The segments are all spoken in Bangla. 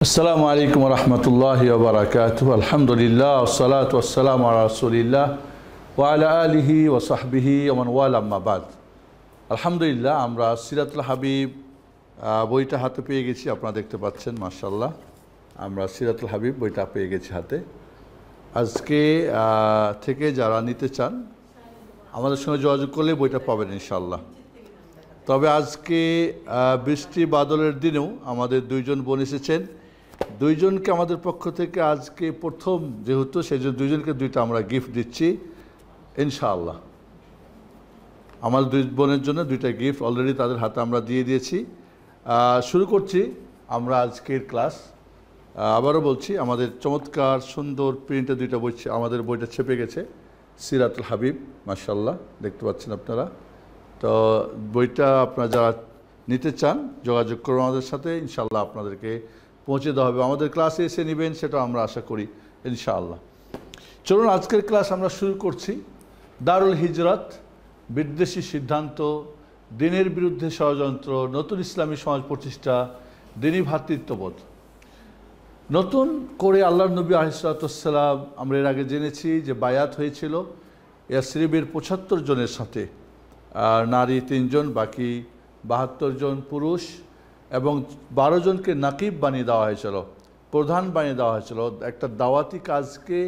আসসালামু আলাইকুম ওয়া রাহমাতুল্লাহি ওয়া বারাকাতুহু। আলহামদুলিল্লাহ ওয়াসসালাতু ওয়াসসালামু আলা রাসূলিল্লাহ ওয়া আলা আলিহি ওয়া সাহবিহি ওয়া মান ওয়ালা, আম্মা বাদ। আলহামদুলিল্লাহ, আমরা সিরাতুল হাবিব বইটা হাতে পেয়ে গেছি। আপনারা দেখতে পাচ্ছেন, মাশাআল্লাহ, আমরা সিরাতুল হাবিব বইটা পেয়ে গেছি হাতে। আজকে থেকে যারা নিতে চান আমাদের সঙ্গে যোগাযোগ করলে বইটা পাবেন ইনশাআল্লাহ। তবে আজকে বৃষ্টি বাদলের দিনেও আমাদের দুইজন বোন এসেছেন। দুইজনকে আমাদের পক্ষ থেকে আজকে প্রথম যেহেতু, সেই জন্য দুইজনকে দুইটা আমরা গিফট দিচ্ছি ইনশাআল্লাহ। আমার দুই বোনের জন্য দুইটা গিফট অলরেডি তাদের হাতে আমরা দিয়ে দিয়েছি। শুরু করছি আমরা আজকের ক্লাস। আবারও বলছি, আমাদের চমৎকার সুন্দর প্রিন্টে দুইটা বই, আমাদের বইটা ছেপে গেছে, সিরাতুল হাবিব, মাশাআল্লাহ, দেখতে পাচ্ছেন আপনারা। তো বইটা আপনারা যারা নিতে চান যোগাযোগ করুন আমাদের সাথে, ইনশাআল্লাহ আপনাদেরকে পৌঁছে দেওয়া হবে। আমাদের ক্লাসে এসে নেবেন সেটা আমরা আশা করি ইনশাআল্লাহ। চলুন আজকের ক্লাস আমরা শুরু করছি। দারুল হিজরত, বিদ্বেষী সিদ্ধান্ত, দিনের বিরুদ্ধে ষড়যন্ত্র, নতুন ইসলামী সমাজ প্রতিষ্ঠা, দিনী ভ্রাতৃত্ববোধ। নতুন করে আল্লাহর নবী আলাইহিস সালাম, আমরা এর আগে জেনেছি যে বায়াত হয়েছিল ইয়াসরিবের ৭৫ জনের সাথে, আর নারী ৩ জন, বাকি ৭২ জন পুরুষ, এবং ১২ জনকে নাকিব বানিয়ে দেওয়া হয়েছিল, প্রধান বানিয়ে দেওয়া হয়েছিল একটা দাওয়াতি কাজকে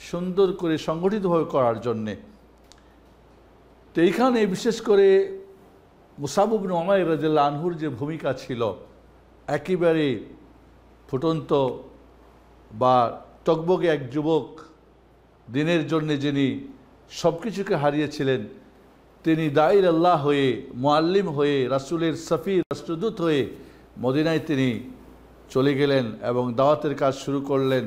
সুন্দর করে সংগঠিতভাবে করার জন্যে। তো এইখানে বিশেষ করে মুসাব ইবনে উমাইর রাদিয়াল্লাহু আনহুর যে ভূমিকা ছিল, একেবারে ফুটন্ত বা টকবগে এক যুবক, দিনের জন্যে যিনি সব কিছুকে হারিয়েছিলেন, তিনি দাঈর আল্লাহ হয়ে, মুআল্লিম হয়ে, রাসূলের সফি, রাষ্ট্রদূত হয়ে মদিনায় তিনি চলে গেলেন এবং দাওয়াতের কাজ শুরু করলেন।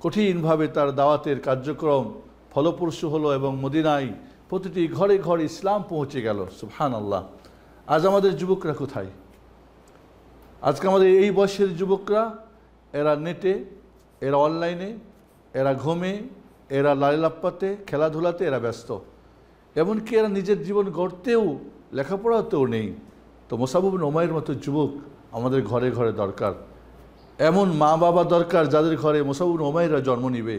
কঠিনভাবে তার দাওয়াতের কার্যক্রম ফলপ্রসূ হলো এবং মদিনায় প্রতিটি ঘরে ঘরে ইসলাম পৌঁছে গেল। সুবহানাল্লাহ। আজ আমাদের যুবকরা কোথায়? আজকে আমাদের এই বয়সের যুবকরা, এরা নেটে, এরা অনলাইনে, এরা ঘুমে, এরা লালিলাপ্পাতে, খেলাধুলাতে এরা ব্যস্ত। এমনকি এরা নিজের জীবন গড়তেও, লেখাপড়াতেও নেই। তো মুসাব ইবনে উমাইরের মতো যুবক আমাদের ঘরে ঘরে দরকার। এমন মা বাবা দরকার যাদের ঘরে মুসাব ইবনে উমাইররা জন্ম নিবে।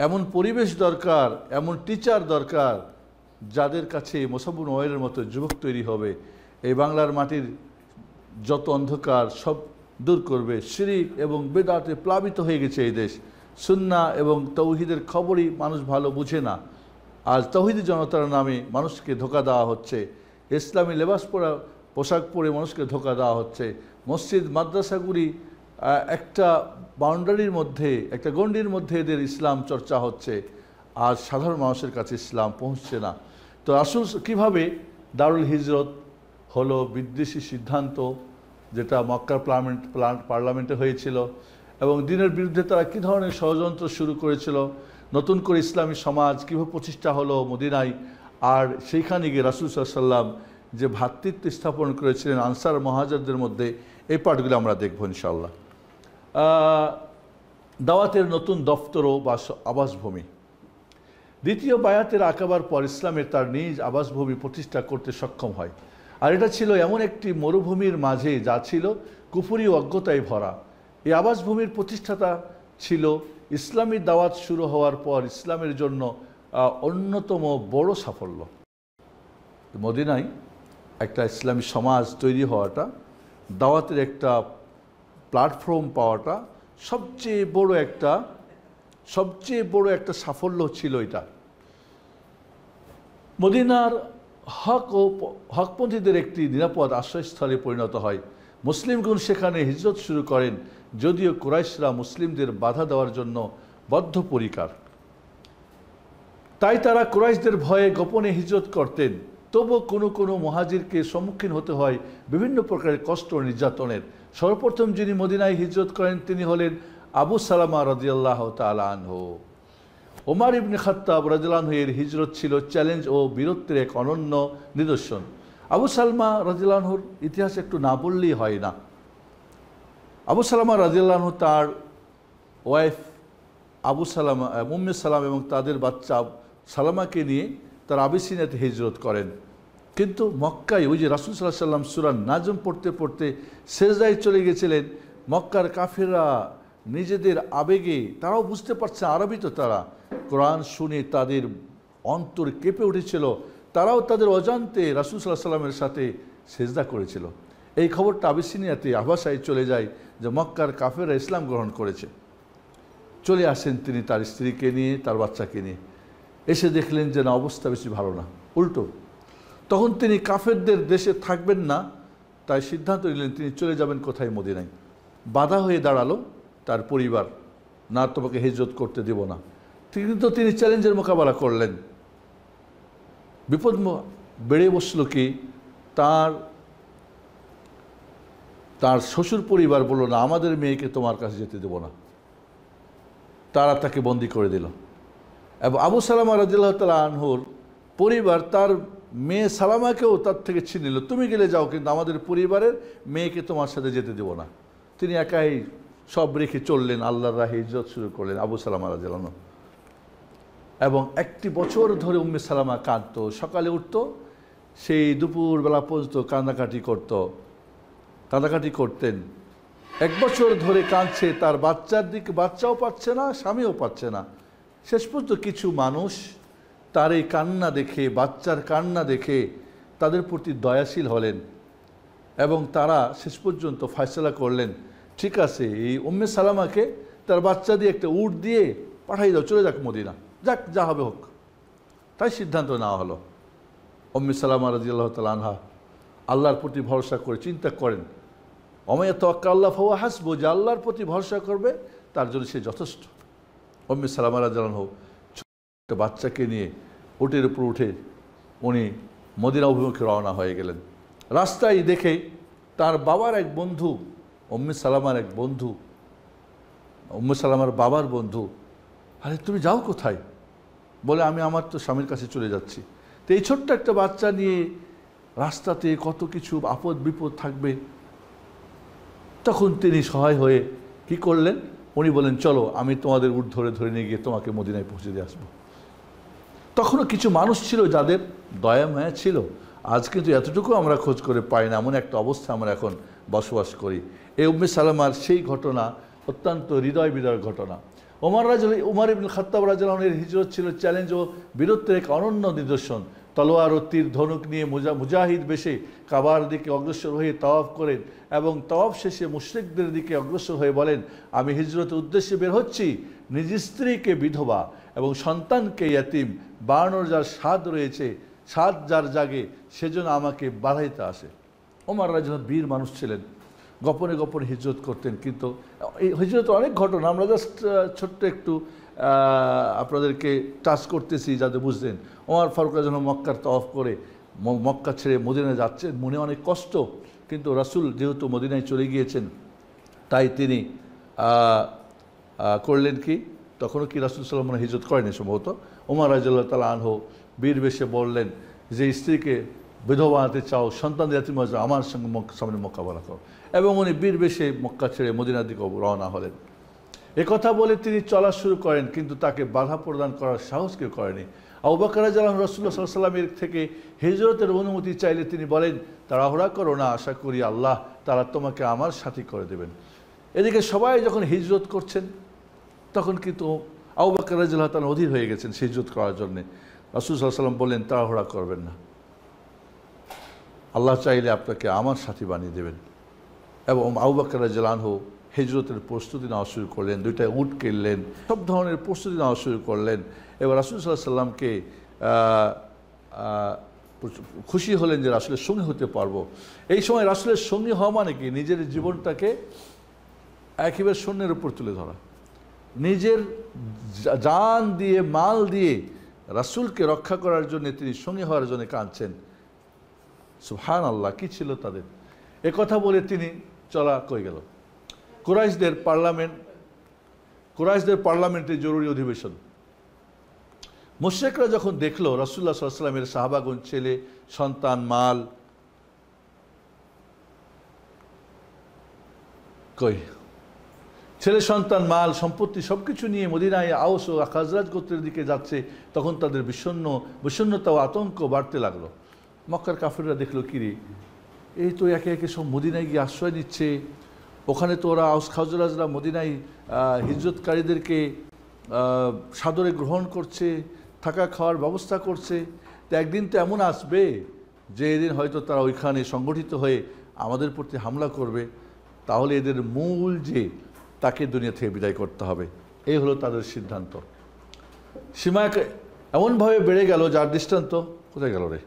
এমন পরিবেশ দরকার, এমন টিচার দরকার যাদের কাছে মুসাব ইবনে উমাইরের মতো যুবক তৈরি হবে। এই বাংলার মাটির যত অন্ধকার সব দূর করবে। শিরক এবং বেদাতে প্লাবিত হয়ে গেছে এই দেশ। সুন্নাহ এবং তাওহীদের খবরই মানুষ ভালো বুঝে না। আর তাওহীদি জনতার নামে মানুষকে ধোঁকা দেওয়া হচ্ছে। ইসলামী লেবাস পরা, পোশাক পরে মানুষকে ধোঁকা দেওয়া হচ্ছে। মসজিদ মাদ্রাসাগুলি একটা বাউন্ডারির মধ্যে, একটা গণ্ডির মধ্যে এদের ইসলাম চর্চা হচ্ছে, আর সাধারণ মানুষের কাছে ইসলাম পৌঁছছে না। তো আসল কীভাবে দারুল হিজরত হলো বিদ্বেষী সিদ্ধান্ত, যেটা মক্কার পার্লামেন্টে হয়েছিল, এবং দিনের বিরুদ্ধে তারা কী ধরনের ষড়যন্ত্র শুরু করেছিল, নতুন করে ইসলামী সমাজ কীভাবে প্রতিষ্ঠা হলো মদিনায়, আর সেইখানে গিয়ে রাসূল সাল্লাল্লাহু আলাইহি ওয়াসাল্লাম যে ভ্রাতৃত্ব স্থাপন করেছিলেন আনসার মুহাজিরদের মধ্যে, এই পাঠগুলো আমরা দেখব ইনশাআল্লাহ। দাওয়াতের নতুন দফতর বা আবাসভূমি। দ্বিতীয় বায়াতের আকাবার পর ইসলামের তার নিজ আবাসভূমি প্রতিষ্ঠা করতে সক্ষম হয়। আর এটা ছিল এমন একটি মরুভূমির মাঝে যা ছিল কুফরি ও অজ্ঞতায় ভরা। এই আবাসভূমির প্রতিষ্ঠাতা ছিল ইসলামী দাওয়াত শুরু হওয়ার পর ইসলামের জন্য অন্যতম বড় সাফল্য। মদিনায় একটা ইসলামী সমাজ তৈরি হওয়াটা, দাওয়াতের একটা প্ল্যাটফর্ম পাওয়াটা সবচেয়ে বড় একটা সাফল্য ছিল এটা। মদিনার হকপন্থীদের একটি নিরাপদ আশ্রয়স্থলে পরিণত হয়। মুসলিমগণ সেখানে হিজরত শুরু করেন, যদিও কুরাইশরা মুসলিমদের বাধা দেওয়ার জন্য বদ্ধপরিকর। তাই তারা কুরাইশদের ভয়ে গোপনে হিজরত করতেন। তবু কোনো মুহাজিরকে সম্মুখীন হতে হয় বিভিন্ন প্রকারের কষ্ট ও নির্যাতনের। সর্বপ্রথম যিনি মদিনায় হিজরত করেন তিনি হলেন আবু সালামা রাদিয়াল্লাহু তাআলা আনহু। ওমর ইবনে খাত্তাব রাদিয়াল্লাহু আনহু এর হিজরত ছিল চ্যালেঞ্জ ও বীরত্বের এক অনন্য নিদর্শন। আবু সালমা রাদিয়াল্লাহু আনহুর ইতিহাস একটু না বললেই হয় না। আবু সালামা রাদিয়াল্লাহু আনহু তার ওয়াইফ আবু সালামা, উম্মে সালাম এবং তাদের বাচ্চা সালামাকে নিয়ে তার আবিসিনিয়াতে হিজরত করেন। কিন্তু মক্কায় ওই যে রাসূল সাল্লাল্লাহু আলাইহি ওয়াসাল্লাম সূরা নাজম পড়তে পড়তে সেজদায় চলে গেছিলেন, মক্কার কাফেররা নিজেদের আবেগে তারাও বুঝতে পারছে, আরবি তো তারা, কোরআন শুনে তাদের অন্তর কেঁপে উঠেছিল, তারাও তাদের অজান্তে রাসূল সাল্লাল্লাহু আলাইহি ওয়াসাল্লামের সাথে সেজদা করেছিল। এই খবরটা আবিসিনিয়াতে আহবাসায় চলে যায় যে মক্কার কাফেররা ইসলাম গ্রহণ করেছে। চলে আসেন তিনি তার স্ত্রীকে নিয়ে, তার বাচ্চাকে নিয়ে। এসে দেখলেন যে না, অবস্থা বেশি ভালো না, উল্টো। তখন তিনি কাফেরদের দেশে থাকবেন না, তাই সিদ্ধান্ত নিলেন তিনি চলে যাবেন কোথায়, মদিনায়। বাধা হয়ে দাঁড়ালো তার পরিবার, না তোমাকে হিজরত করতে দেব না। কিন্তু তিনি চ্যালেঞ্জের মোকাবেলা করলেন। বিপদ বেড়ে বসল কি, তার শ্বশুর পরিবার বলল না, আমাদের মেয়েকে তোমার কাছে যেতে দেব না। তারা তাকে বন্দি করে দিল। এবং আবু সালামা রাদিয়াল্লাহু তাআলা আনহুর পরিবার তার মেয়ে সালামাকেও তার থেকে ছিনিয়ে নিল, তুমি গেলে যাও, কিন্তু আমাদের পরিবারের মেয়েকে তোমার সাথে যেতে দেব না। তিনি একাই সব রেখে চললেন, আল্লাহর রাহে হিজরত শুরু করলেন আবু সালামা রাদিয়াল্লাহু আনহু। এবং 1 বছর ধরে উম্মে সালামা কাঁদত, সকালে উঠত, সেই দুপুরবেলা পর্যন্ত কান্নাকাটি করতেন। 1 বছর ধরে কাঁদছে, তার বাচ্চার দিকে, বাচ্চাও পাচ্ছে না, স্বামীও পাচ্ছে না। শেষ পর্যন্ত কিছু মানুষ তার এই কান্না দেখে, বাচ্চার কান্না দেখে তাদের প্রতি দয়াশীল হলেন এবং তারা শেষ পর্যন্ত ফয়সালা করলেন, ঠিক আছে, এই উম্মে সালামাকে তার বাচ্চা দিয়ে একটা উট দিয়ে পাঠাই দাও, চলে যাক মদিনা, যাক, যা হবে হোক। তাই সিদ্ধান্ত নেওয়া হলো। উম্মে সালামা রাদিয়াল্লাহু তাআলা আনহা আল্লাহর প্রতি ভরসা করে চিন্তা করেন, ওমাইয়া তাওয়াক্কাল্লাহ ফাহুয়া হাসবু, যে আল্লাহর প্রতি ভরসা করবে তার জন্য সে যথেষ্ট। উম্মে সালামা রাদিয়াল্লাহু আনহা ছোট বাচ্চাকে নিয়ে উটের উপর উঠে উনি মদিনা অভিমুখে রওনা হয়ে গেলেন। রাস্তায় দেখে তার বাবার এক বন্ধু, উম্মে সালামার বাবার বন্ধু, আরে তুমি যাও কোথায়? বলে আমি আমার তো স্বামীর কাছে চলে যাচ্ছি। তো এই ছোট্ট একটা বাচ্চা নিয়ে রাস্তাতে কত কিছু আপদ বিপদ থাকবে। তখন তিনি সহায় হয়ে কি করলেন, উনি বলেন চলো আমি তোমাদের উট ধরে নিয়ে গিয়ে তোমাকে মদিনায় পৌঁছে দিয়ে আসবো। তখনও কিছু মানুষ ছিল যাদের দয়া মায়া ছিল। আজ কিন্তু এতটুকু আমরা খোঁজ করে পাই না, এমন একটা অবস্থা আমরা এখন বসবাস করি। এই উম্মে সালামার সেই ঘটনা অত্যন্ত হৃদয় বিদারক ঘটনা। উমর ইবনে খাত্তাব রাদিয়াল্লাহু আনহুর হিজরত ছিল চ্যালেঞ্জ ও বীরত্বের এক অনন্য নিদর্শন। তলোয়ার ও তীর ধনুক নিয়ে মুজাহিদ বেশে কাবার দিকে অগ্রসর হয়ে তাওয়াফ করেন এবং তাওয়াফ শেষে মুশরিকদের দিকে অগ্রসর হয়ে বলেন, আমি হিজরতের উদ্দেশ্যে বের হচ্ছি, নিজ স্ত্রীকে বিধবা এবং সন্তানকে ইয়াতিম বানানোর যার স্বাদ রয়েছে, স্বাদ যার জাগে, সেজন্য আমাকে বাধাইতে আসে। ওমর রাদিয়াল্লাহু বীর মানুষ ছিলেন, গোপনে গোপনে হিজরত করতেন। কিন্তু এই হিজরত অনেক ঘটনা, আমরা জাস্ট ছোট্ট একটু আপনাদেরকে টাচ করতেছি যাতে বুঝতেন। ওমর ফারুক রাদিয়াল্লাহু মক্কার তাওয়াফ করে মক্কা ছেড়ে মদিনায় যাচ্ছেন, মনে অনেক কষ্ট, কিন্তু রাসূল যেহেতু মদিনায় চলে গিয়েছেন তাই তিনি করলেন কি, তখনও কি রাসূল সাল্লাল্লাহু আলাইহি ওয়াসাল্লাম হিজরত করেনি সম্ভবত। ওমর রাদিয়াল্লাহু তাআলা আনহু বীর বেশে বললেন যে স্ত্রীকে বিধবা বানাতে চাও, সন্তান ইয়াতীম বানাতে চাও, আমার সঙ্গে সামনে মোকাবেলা করো। এবং উনি বীর বেশে মক্কা ছেড়ে মদিনার দিকে রওনা হলেন। একথা বলে তিনি চলা শুরু করেন, কিন্তু তাকে বাধা প্রদান করার সাহস কেউ করেনি। আবু বকর রাদিয়াল্লাহু আনহু রাসূলুল্লাহ সাল্লাল্লাহু আলাইহি ওয়াসাল্লামের থেকে হিজরতের অনুমতি চাইলে তিনি বলেন, তাড়াহুড়া করো না, আশা করি আল্লাহ তাআলা তোমাকে আমার সাথী করে দেবেন। এদিকে সবাই যখন হিজরত করছেন তখন কিন্তু আবু বকর রাদিয়াল্লাহু তাআলা অধীর হয়ে গেছেন হিজরত করার জন্যে। রাসূল সাল্লাল্লাহু আলাইহি ওয়াসাল্লাম বললেন, তাড়াহুড়া করবেন না, আল্লাহ চাইলে আপনাকে আমার সাথী বানিয়ে দেবেন। এবং আবু বকর রাদিয়াল্লাহু আনহু হিজরতের প্রস্তুতি নেওয়া শুরু করলেন, 2টা উট কিনলেন, সব ধরনের প্রস্তুতি নেওয়া শুরু করলেন। এবার রাসূল সাল্লাল্লাহু আলাইহি ওয়াসাল্লামকে খুশি হলেন যে রাসূলের সঙ্গী হতে পারবো। এই সময় রাসূলের সঙ্গী হওয়া মানে কি, নিজের জীবনটাকে একেবারে শূন্যের উপর তুলে ধরা, নিজের জান দিয়ে মাল দিয়ে রাসূলকে রক্ষা করার জন্য তিনি সঙ্গী হওয়ার জন্য কাঁদছেন। সুবহানাল্লাহ, কি ছিল তাদের! একথা বলে তিনি চলা কই গেল। কুরাইশদের পার্লামেন্টে জরুরি অধিবেশন। মুশরিকরা যখন দেখলো রাসূলুল্লাহ সাল্লাল্লাহু আলাইহি ওয়াসাল্লামের সাহাবাগণ ছেলে সন্তান মাল ছেলে সন্তান মাল সম্পত্তি সবকিছু নিয়ে মদিনায় আওস ও খাজরাজ গোত্রের দিকে যাচ্ছে, তখন তাদের বিষণ্ণতা ও আতঙ্ক বাড়তে লাগলো। মক্কার কাফেররা দেখলো, কিরে, এই তো একে একে সব মদিনায় গিয়ে আশ্রয় নিচ্ছে, ওখানে তো ওরা আউস খাজরাজরা মদিনায় হিজরতকারীদেরকে সাদরে গ্রহণ করছে, থাকা খাওয়ার ব্যবস্থা করছে। তো একদিন তো এমন আসবে যে এদিন হয়তো তারা ওইখানে সংগঠিত হয়ে আমাদের প্রতি হামলা করবে, তাহলে এদের মূল যে তাকে দুনিয়া থেকে বিদায় করতে হবে, এই হলো তাদের সিদ্ধান্ত। সীমা এমনভাবে বেড়ে গেল যার দৃষ্টান্ত কোথায় গেল রে,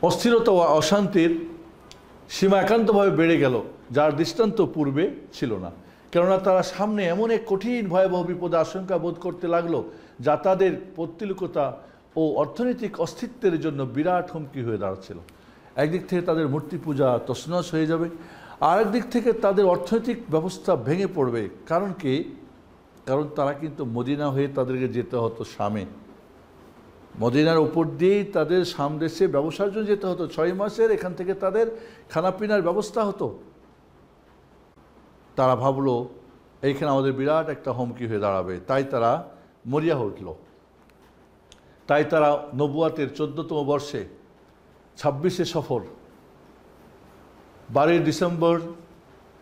অস্থিরতা ও অশান্তির সীমা একান্তভাবে বেড়ে গেল যার দৃষ্টান্ত পূর্বে ছিল না। কেননা তারা সামনে এমন এক কঠিন ভয়াবহ বিপদে আশঙ্কা বোধ করতে লাগলো যা তাদের পৌত্তলিকতা ও অর্থনৈতিক অস্তিত্বের জন্য বিরাট হুমকি হয়ে দাঁড়াচ্ছিল। একদিক থেকে তাদের মূর্তি পূজা তছনছ হয়ে যাবে, আর একদিক থেকে তাদের অর্থনৈতিক ব্যবস্থা ভেঙে পড়বে। কারণ কি? কারণ তারা কিন্তু মদিনা হয়ে তাদেরকে যেতে হতো শামে, মদিনার উপর দিয়েই তাদের সামদেশে ব্যবসার জন্য যেতে হতো। 6 মাসের এখান থেকে তাদের খানাপিনার ব্যবস্থা হতো। তারা ভাবলো এইখানে আমাদের বিরাট একটা হুমকি হয়ে দাঁড়াবে, তাই তারা মরিয়া উঠল। তাই তারা নবুয়াতের 14তম বর্ষে 26শে সফর 12 ডিসেম্বর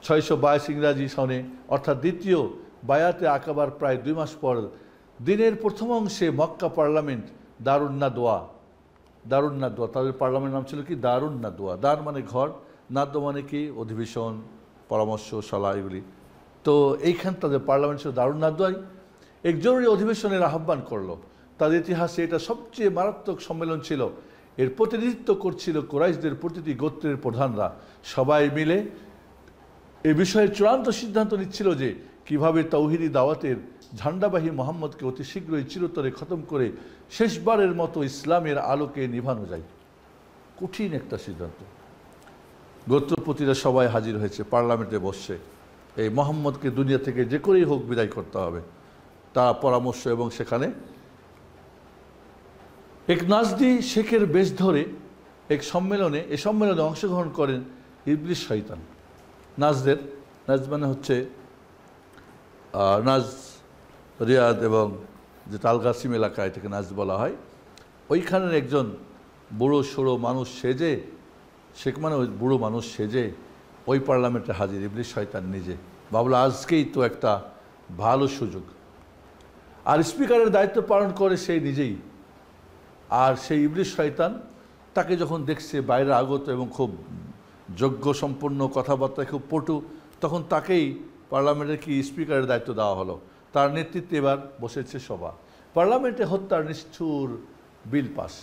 622 ইংরাজি সনে, অর্থাৎ দ্বিতীয় বায়াতে আকাবার প্রায় 2 মাস পর দিনের প্রথম অংশে মক্কা পার্লামেন্ট দারুন নাদওয়া, তাদের পার্লামেন্ট নাম ছিল কি দারুন নাদওয়া। দার মানে ঘর, নাদওয়া মানে কি অধিবেশন, পরামর্শ, সলা, এগুলি। তো এইখান তাদের পার্লামেন্ট ছিল দারুন নাদওয়াই। এক জরুরি অধিবেশনের আহ্বান করলো। তাদের ইতিহাসে এটা সবচেয়ে মারাত্মক সম্মেলন ছিল। এর প্রতিনিধিত্ব করছিল কুরাইশদের প্রতিটি গোত্রের প্রধানরা। সবাই মিলে এ বিষয়ে চূড়ান্ত সিদ্ধান্ত নিচ্ছিল যে কিভাবে তাওহীদি দাওয়াতের ঝান্ডাবাহী মোহাম্মদকে অতি শীঘ্রই চিরতরে খতম করে শেষবারের মতো ইসলামের আলোকে নিভানো যায়। কঠিন একটা সিদ্ধান্ত। গোত্রপতিরা সবাই হাজির হয়েছে, পার্লামেন্টে বসছে। এই মোহাম্মদকে দুনিয়া থেকে যে করেই হোক বিদায় করতে হবে, তারা পরামর্শ। এবং সেখানে এক নাজদি শেখের বেশ ধরে এ সম্মেলনে অংশগ্রহণ করেন ইবলিস শয়তান। নাজ মানে হচ্ছে নাজ রিয়াদ এবং যে তালগাসিম এলাকায় থেকে নাজ বলা হয়। ওইখানের একজন বুড়ো সড়ো মানুষ সেজে, শেখ মানে ওই বুড়ো মানুষ সেজে ওই পার্লামেন্টে হাজির। ইবলিস শয়তান নিজে ভাবলো আজকেই তো একটা ভালো সুযোগ। আর স্পিকারের দায়িত্ব পালন করে সেই নিজেই। আর সেই ইবলিস শয়তান তাকে যখন দেখছে বাইরে আগত এবং খুব যোগ্য সম্পন্ন, কথাবার্তায় খুব পটু, তখন তাকেই পার্লামেন্টের কি স্পিকারের দায়িত্ব দেওয়া হলো। তার নেতৃত্বে এবার বসেছে সভা। পার্লামেন্টে হত্যার নিষ্ঠুর বিল পাস।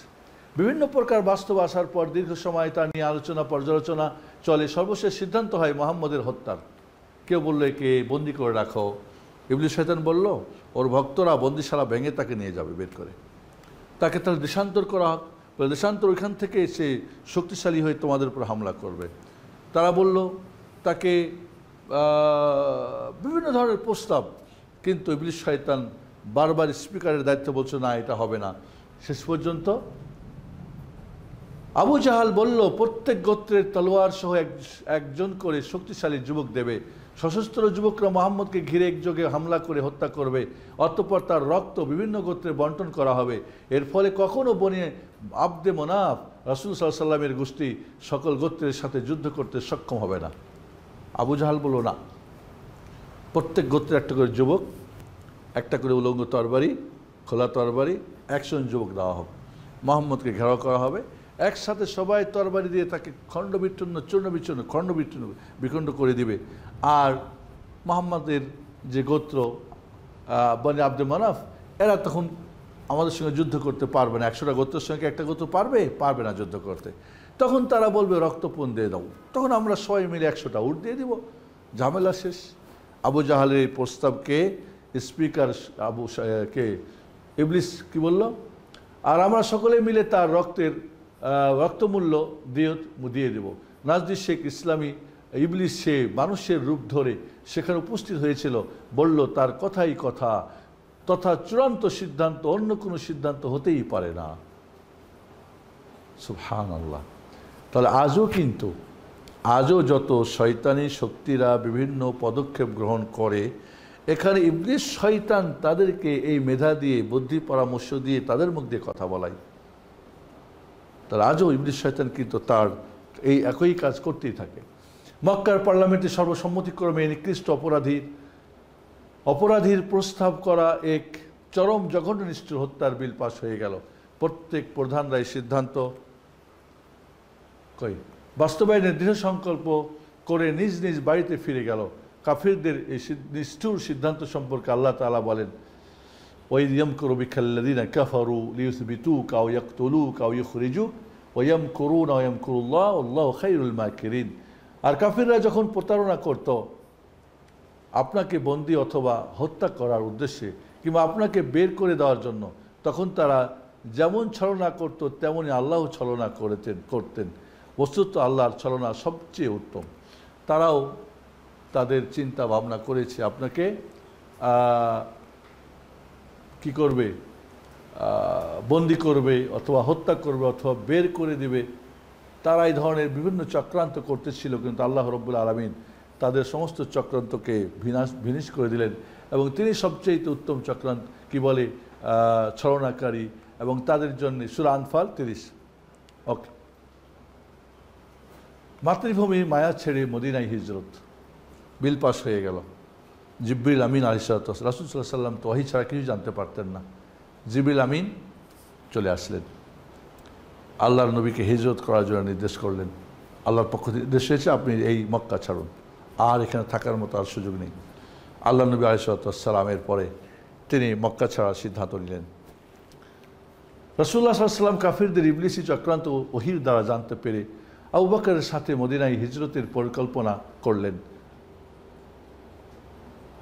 বিভিন্ন প্রকার বাস্তব আসার পর দীর্ঘ সময় তা নিয়ে আলোচনা পর্যালোচনা চলে। সর্বশেষ সিদ্ধান্ত হয় মোহাম্মদের হত্যার। কেউ বললো একে বন্দি করে রাখো। ইবলিস শয়তান বলল ওর ভক্তরা বন্দিশালা ভেঙে তাকে নিয়ে যাবে বের করে, তাকে তাহলে দেশান্তর করা হোক। দেশান্তর ওইখান থেকে সে শক্তিশালী হয়ে তোমাদের উপর হামলা করবে। তারা বলল তাকে বিভিন্ন ধরনের প্রস্তাব, কিন্তু ইবলিস শয়তান বারবার স্পিকারের দায়িত্ব বলছে না, এটা হবে না। শেষ পর্যন্ত আবু জাহাল বলল প্রত্যেক গোত্রের তলোয়ার সহ একজন করে শক্তিশালী যুবক দেবে। সশস্ত্র যুবকরা মোহাম্মদকে ঘিরে একযোগে হামলা করে হত্যা করবে। অতঃপর তার রক্ত বিভিন্ন গোত্রে বন্টন করা হবে। এর ফলে কখনো বনি আব্দে মনাফ রাসূল সাল্লাল্লাহু আলাইহি ওয়াসাল্লামের গোষ্ঠী সকল গোত্রের সাথে যুদ্ধ করতে সক্ষম হবে না। আবু জাহাল বলল না, প্রত্যেক গোত্রের একটা করে যুবক, একটা করে উলঙ্গ তরবারি, খোলা তরবারি, 100 জন যুবক দেওয়া হবে। মোহাম্মদকে ঘেরাও করা হবে। একসাথে সবাই তরবারি দিয়ে তাকে খণ্ডবিচ্ছিন্ন বিখণ্ড করে দিবে। আর মোহাম্মদের যে গোত্র বনি আব্দে মানাফ, এরা তখন আমাদের সঙ্গে যুদ্ধ করতে পারবে না। 100টা গোত্রের সঙ্গে একটা গোত্র পারবে না যুদ্ধ করতে। তখন তারা বলবে রক্তপণ দিয়ে দাও, তখন আমরা সবাই মিলে 100টা উট দিয়ে দিব, ঝামেলা শেষ। আবু জাহালের এই প্রস্তাবকে স্পিকার কে ইবলিস কি বলল, আর আমরা সকলে মিলে তার রক্তমূল্য দিয়ে দেব। নাজদি শেখ ইসলামী ইবলিস সে মানুষের রূপ ধরে সেখানে উপস্থিত হয়েছিল, বলল তার কথাই কথা, তথা চূড়ান্ত সিদ্ধান্ত অন্য কোনো সিদ্ধান্ত হতেই পারে না। সুবহানাল্লাহ। তাহলে আজও যত শয়তানি শক্তিরা বিভিন্ন পদক্ষেপ গ্রহণ করে, এখানে ইবলিস শয়তান তাদেরকে এই মেধা দিয়ে, বুদ্ধি পরামর্শ দিয়ে তাদের মুখ দিয়ে কথা বলায়। তাহলে আজও ইবলিস শয়তান কিন্তু তার এই একই কাজ করতেই থাকে। মক্কার পার্লামেন্টে সর্বসম্মতিক্রমে নিকৃষ্ট অপরাধীর প্রস্তাব করা এক চরম জঘন্য নিষ্ঠুর হত্যার বিল পাস হয়ে গেল। প্রত্যেক প্রধানরা এই সিদ্ধান্ত বাস্তবায়নের দৃঢ় সংকল্প করে নিজ নিজ বাড়িতে ফিরে গেল। কাফিরদের এই নিষ্ঠুর সিদ্ধান্ত সম্পর্কে আল্লাহ তাআলা বলেন, ওয়াইদ ইয়ামকুরু বিকাল্লাযীনা কাফারু লিইউসবিতুকা আও ইয়াকতুলুকা আও ইখরিজুক ওয়া ইয়ামকুরুনা ওয়া ইয়ামকুরুল্লাহু ওয়াল্লাহু খায়রুল মাকিরিন। আর কাফিররা যখন প্রতারণা করত আপনাকে বন্দী অথবা হত্যা করার উদ্দেশ্যে কিংবা আপনাকে বের করে দেওয়ার জন্য, তখন তারা যেমন ছলনা করত তেমনই আল্লাহও ছলনা করতেন। বস্তুত আল্লাহর ছলনা সবচেয়ে উত্তম। তারাও তাদের চিন্তা ভাবনা করেছে আপনাকে কি করবে, বন্দি করবে অথবা হত্যা করবে অথবা বের করে দিবে। তারা এই ধরনের বিভিন্ন চক্রান্ত করতেছিল, কিন্তু আল্লাহ রব্বুল আলামিন তাদের সমস্ত চক্রান্তকে বিনাশ করে দিলেন এবং তিনি সবচেয়ে উত্তম চক্রান্ত কি বলে ছলনাকারী এবং তাদের জন্য সূরা আনফাল 30। ওকে, মাতৃভূমি মায়া ছেড়ে মদিনায় হিজরত বিল পাস হয়ে গেল। জিবরিল আমিন আলাইহিস সালাতু ওয়াস সালাম, রাসূল সাল্লাল্লাহু আলাইহি ওয়াসাল্লাম তো ওহী ছাড়া কিছু জানতে পারতেন না। জিবরিল আমিন চলে আসলেন, আল্লাহর নবীকে হিজরত করার জন্য নির্দেশ করলেন। আল্লাহর পক্ষ থেকে নির্দেশ হয়েছে আপনি এই মক্কা ছাড়ুন, আর এখানে থাকার মতো আর সুযোগ নেই। আল্লাহ নবী আলাইহিস সালাতু ওয়াস সালামের পরে তিনি মক্কা ছাড়ার সিদ্ধান্ত নিলেন। রাসূলুল্লাহ সাল্লাল্লাহু আলাইহি ওয়াসাল্লাম কাফিরদের ইবলিসি চক্রান্ত ওহীর দ্বারা জানতে পেরে আবু বকরের সাথে মদিনায় হিজরতের পরিকল্পনা করলেন।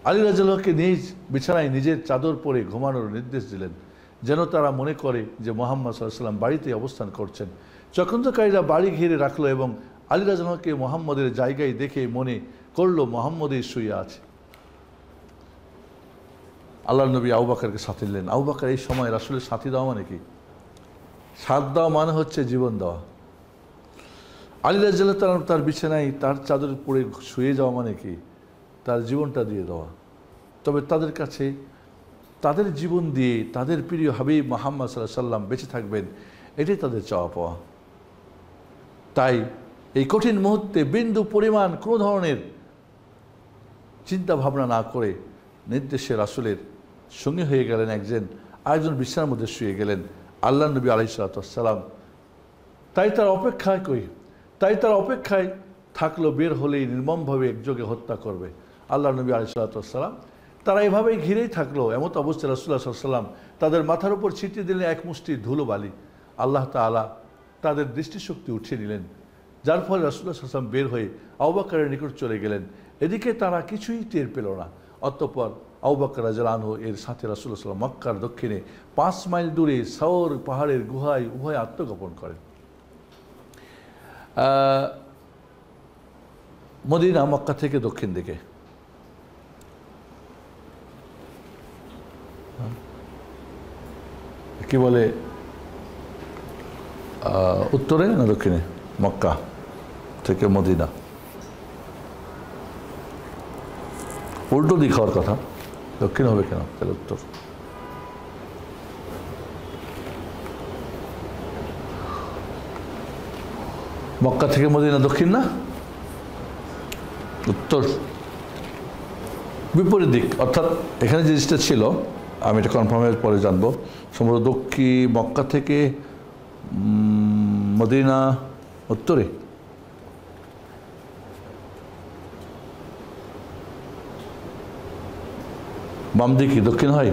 আলী রাদিয়াল্লাহু নিজ বিছানায় নিজের চাদর পরে ঘুমানোর নির্দেশ দিলেন, যেন তারা মনে করে যে মুহাম্মদ সাল্লাল্লাহু আলাইহি ওয়াসাল্লাম বাড়িতে অবস্থান করছেন। চক্রান্তকারীরা বাড়ি ঘিরে রাখলো এবং আলী রাদিয়াল্লাহুকে মুহাম্মদের জায়গায় দেখে মনে করলো মুহাম্মদই শুয়ে আছে। আল্লাহর নবী আবু বকরকে সাথে নিলেন। আবু বকর এই সময় রাসূলের সাথী দেওয়া মানে কি? সাথ দেওয়া মানে হচ্ছে জীবন দেওয়া। আলী রাদিয়াল্লাহু তাআলা তার বিছানায় তার চাদর পরে শুয়ে যাওয়া মানে কি? তার জীবনটা দিয়ে দেওয়া। তবে তাদের কাছে তাদের জীবন দিয়ে তাদের প্রিয় হাবিব মুহাম্মদ সাল্লাল্লাহু আলাইহি ওয়াসাল্লাম বেঁচে থাকবেন, এটাই তাদের চাওয়া পাওয়া। তাই এই কঠিন মুহূর্তে বিন্দু পরিমাণ কোনো ধরনের চিন্তা ভাবনা না করে নির্দেশে রাসূলের সঙ্গী হয়ে গেলেন একজন, আরেকজন বিছানার মধ্যে শুয়ে গেলেন আল্লাহ নবী আলাইহিস সালাতু ওয়াস সালাম। তাই তার অপেক্ষায় থাকলো বের হলেই নির্মমভাবে একযোগে হত্যা করবে আল্লাহ নবী আলাইহিস সালাতু ওয়াস সালাম। তারা এভাবেই ঘিরেই থাকলো। এমত অবস্থায় রাসূলুল্লাহ সাল্লাল্লাহু আলাইহি ওয়াসাল্লাম তাদের মাথার উপর ছিটিয়ে দিলেন এক মুষ্টি ধুলো বালি। আল্লাহ তাআলা তাদের দৃষ্টিশক্তি উঠিয়ে নিলেন, যার ফলে রাসূলুল্লাহ সাল্লাল্লাহু আলাইহি ওয়াসাল্লাম বের হয়ে আবু বকরের নিকট চলে গেলেন। এদিকে তারা কিছুই টের পেল না। অতঃপর আবু বকর রাদিয়াল্লাহু আনহু এর সাথে রাসূলুল্লাহ সাল্লাল্লাহু আলাইহি ওয়াসাল্লাম মক্কার দক্ষিণে 5 মাইল দূরে সাওর পাহাড়ের গুহায় উভয় আত্মগোপন করেন। মদিনা মক্কা থেকে দক্ষিণ দিকে, কি বলে উত্তরে না দক্ষিণে? মক্কা থেকে মদিনা উল্টো দিক হওয়ার কথা, দক্ষিণ হবে কেন? তাহলে উত্তর। মক্কা থেকে মদিনা দক্ষিণ না, উত্তর, বিপরীত দিক। অর্থাৎ এখানে যে জিনিসটা ছিল আমি এটা কনফার্মের পরে জানবো। সম্ভবত মক্কা থেকে মদিনা উত্তরে, বাম দিকে দক্ষিণ হয়।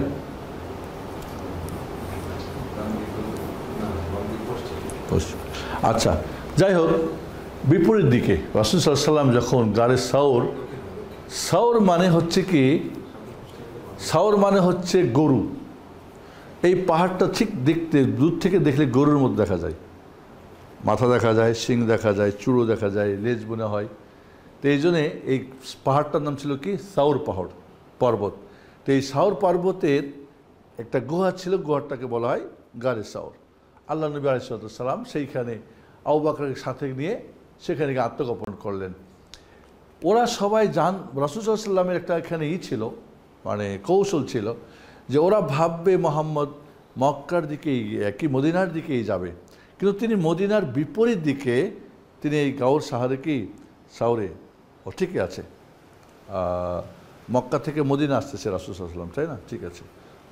আচ্ছা, যাই হোক, বিপরীত দিকে রাসূল সাল্লাল্লাহু আলাইহি ওয়াসাল্লাম যখন গারে সাওর মানে হচ্ছে কি? সাওর মানে হচ্ছে গরু। এই পাহাড়টা ঠিক দেখতে দূর থেকে দেখলে গরুর মধ্যে দেখা যায়, মাথা দেখা যায়, শিং দেখা যায়, চূড়ো দেখা যায়, লেজ মনে হয়। তো এই জন্যে এই পাহাড়টার নাম ছিল কি? সাওর পর্বত। তো এই সাওর পর্বতের একটা গুহা ছিল, গুহাটাকে বলা হয় গারে সাওর। আল্লাহ নবী আলাইহিস সালাতু ওয়াস সালাম সেইখানে আবু বকরকে সাথে নিয়ে সেখানে গিয়ে আত্মগোপন করলেন। ওরা সবাই রাসূল সাল্লাল্লাহু আলাইহি ওয়াসাল্লামের একটা এখানে ছিল, মানে কৌশল ছিল যে ওরা ভাববে মুহাম্মদ মক্কার দিকেই কি মদিনার দিকেই যাবে, কিন্তু তিনি মদিনার বিপরীত দিকে তিনি এই সাওরে ও ঠিকই আছে, মক্কা থেকে মদিনা আসতেছে রাসূল সাল্লাল্লাহু আলাইহি ওয়াসাল্লাম, তাই না? ঠিক আছে,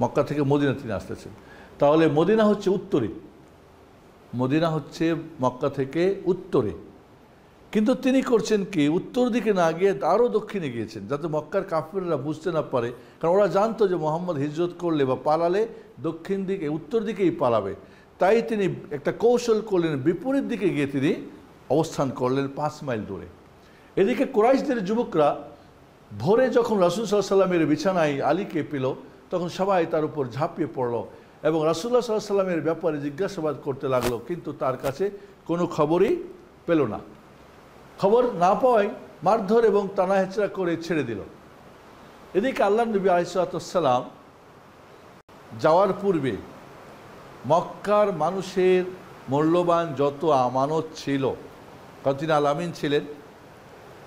মক্কা থেকে মদিনা তিনি আসতেছেন। তাহলে মদিনা হচ্ছে উত্তরে, মদিনা হচ্ছে মক্কা থেকে উত্তরে, কিন্তু তিনি করছেন কি উত্তর দিকে না গিয়ে আরও দক্ষিণে গিয়েছেন, যাতে মক্কার কাফেররা বুঝতে না পারে, কারণ ওরা জানতো যে মোহাম্মদ হিজরত করলে বা পালালে দক্ষিণ দিকে উত্তর দিকেই পালাবে। তাই তিনি একটা কৌশল করলেন, বিপরীত দিকে গিয়ে তিনি অবস্থান করলেন 5 মাইল দূরে। এদিকে কুরাইশদের যুবকরা ভোরে যখন রাসূল সাল্লাল্লাহু আলাইহি ওয়াসাল্লামের বিছানায় আলীকে পেল, তখন সবাই তার উপর ঝাঁপিয়ে পড়ল এবং রাসূলুল্লাহ সাল্লাল্লাহু আলাইহি ওয়াসাল্লামের ব্যাপারে জিজ্ঞাসাবাদ করতে লাগলো, কিন্তু তার কাছে কোনো খবরই পেল না। খবর না পাওয়ায় মারধর এবং টানা হেঁচড়া করে ছেড়ে দিল। এদিকে আল্লাহর নবী আলাইহিস সালাম যাওয়ার পূর্বে মক্কার মানুষের মূল্যবান যত আমানত ছিল, কারণ তিনি আল আমিন ছিলেন,